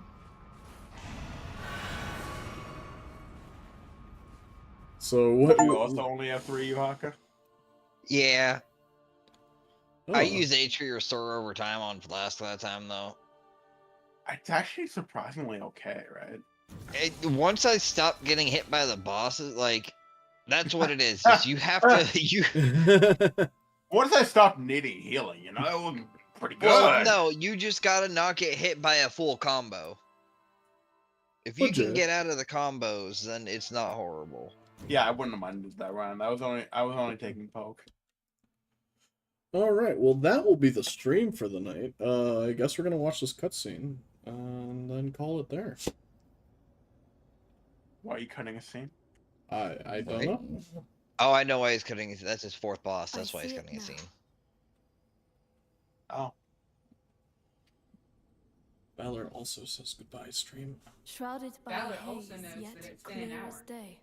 So what? You also only have 3 Yuhaka? Yeah. Oh. I use HP Restore over time on Flask that time, though. It's actually surprisingly okay, right? Once I stopped getting hit by the bosses, like, that's what it is you have to, Once I stopped needing healing, you know, it was pretty good. well, no, you just gotta not get hit by a full combo. If you can Legit. get out of the combos, then it's not horrible. Yeah, I wouldn't have minded that round. I was only taking poke. All right. Well, that will be the stream for the night. I guess we're gonna watch this cutscene and then call it there. Why are you cutting a scene? I don't Right. know. Oh, I know why he's cutting. That's his 4th boss. That's I why he's see it cutting a now. scene. Oh, Valor also says goodbye, stream. Shrouded by Valor a also haze, knows that yet it's been an clear hour. as day.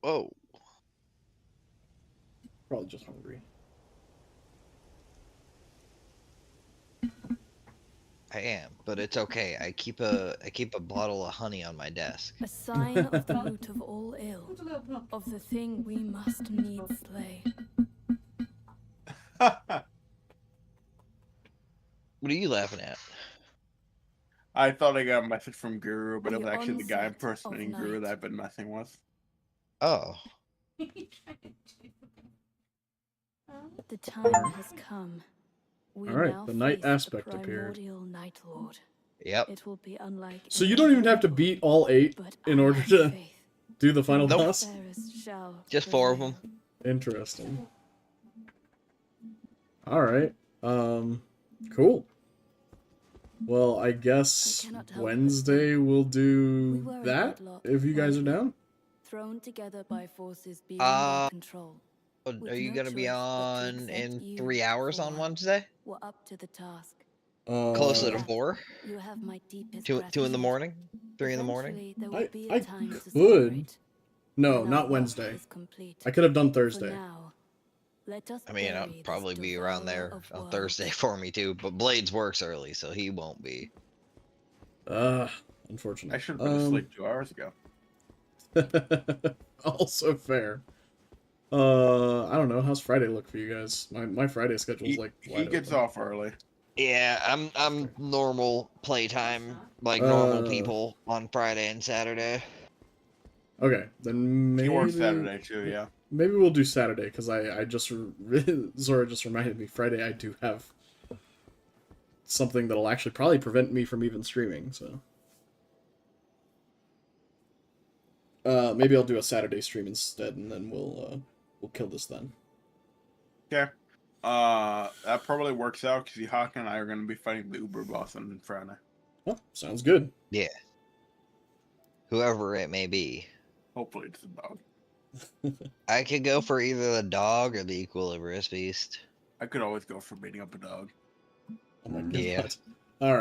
Whoa. Probably just hungry. I am, but it's okay. I keep a bottle of honey on my desk. A sign of the root of all ill, of the thing we must needs slay. What are you laughing at? I thought I got a message from Guru, but it The was actually the guy onset impersonating of Guru night. that I've been messing with. Oh, The time has come. We All right, now the night face aspect the appeared. primordial Night Lord. yep. It will be unlike So you any don't even have to before, beat all 8 but in I order have to faith. do the final Nope. boss? Fairest shall Just 4 of prevail. them. Interesting. Alright. Cool. Well, I guess I cannot help but Wednesday we'll do We were a that, deadlock, if you guys are weren't we? down. Thrown together by forces beyond our control. With Are you no gonna be choice but to on accept in you 3 hours for on one. Wednesday? We're up to the task. Closer to That 4? You have my deepest 2 in the gratitude. morning? 3 in the morning? Eventually, there will be a I time to could. celebrate, No, when our not work Wednesday. is complete. I could have done For Thursday. now, let us I mean, I'll bury this probably be around devourer there of on worlds. Thursday for me too, but Blades works early, so he won't be. Unfortunate. I should have been asleep 2 hours ago. Also fair. I don't know. How's Friday look for you guys? My Friday schedule's like He wide gets open. off early. Yeah, I'm normal playtime, like normal Uh, people on Friday and Saturday. Okay, then He maybe works Saturday too, yeah. maybe we'll do Saturday because I just Zora just reminded me Friday I do have something that'll actually probably prevent me from even streaming. So maybe I'll do a Saturday stream instead, and then we'll kill this then. Okay. That probably works out because Hawk and I are going to be fighting the Uber boss on Friday. Oh, sounds good. Yeah. Whoever it may be. Hopefully it's a dog. I could go for either the dog or the Equilibrious Beast. I could always go for beating up a dog. Oh my god. Yeah. All right.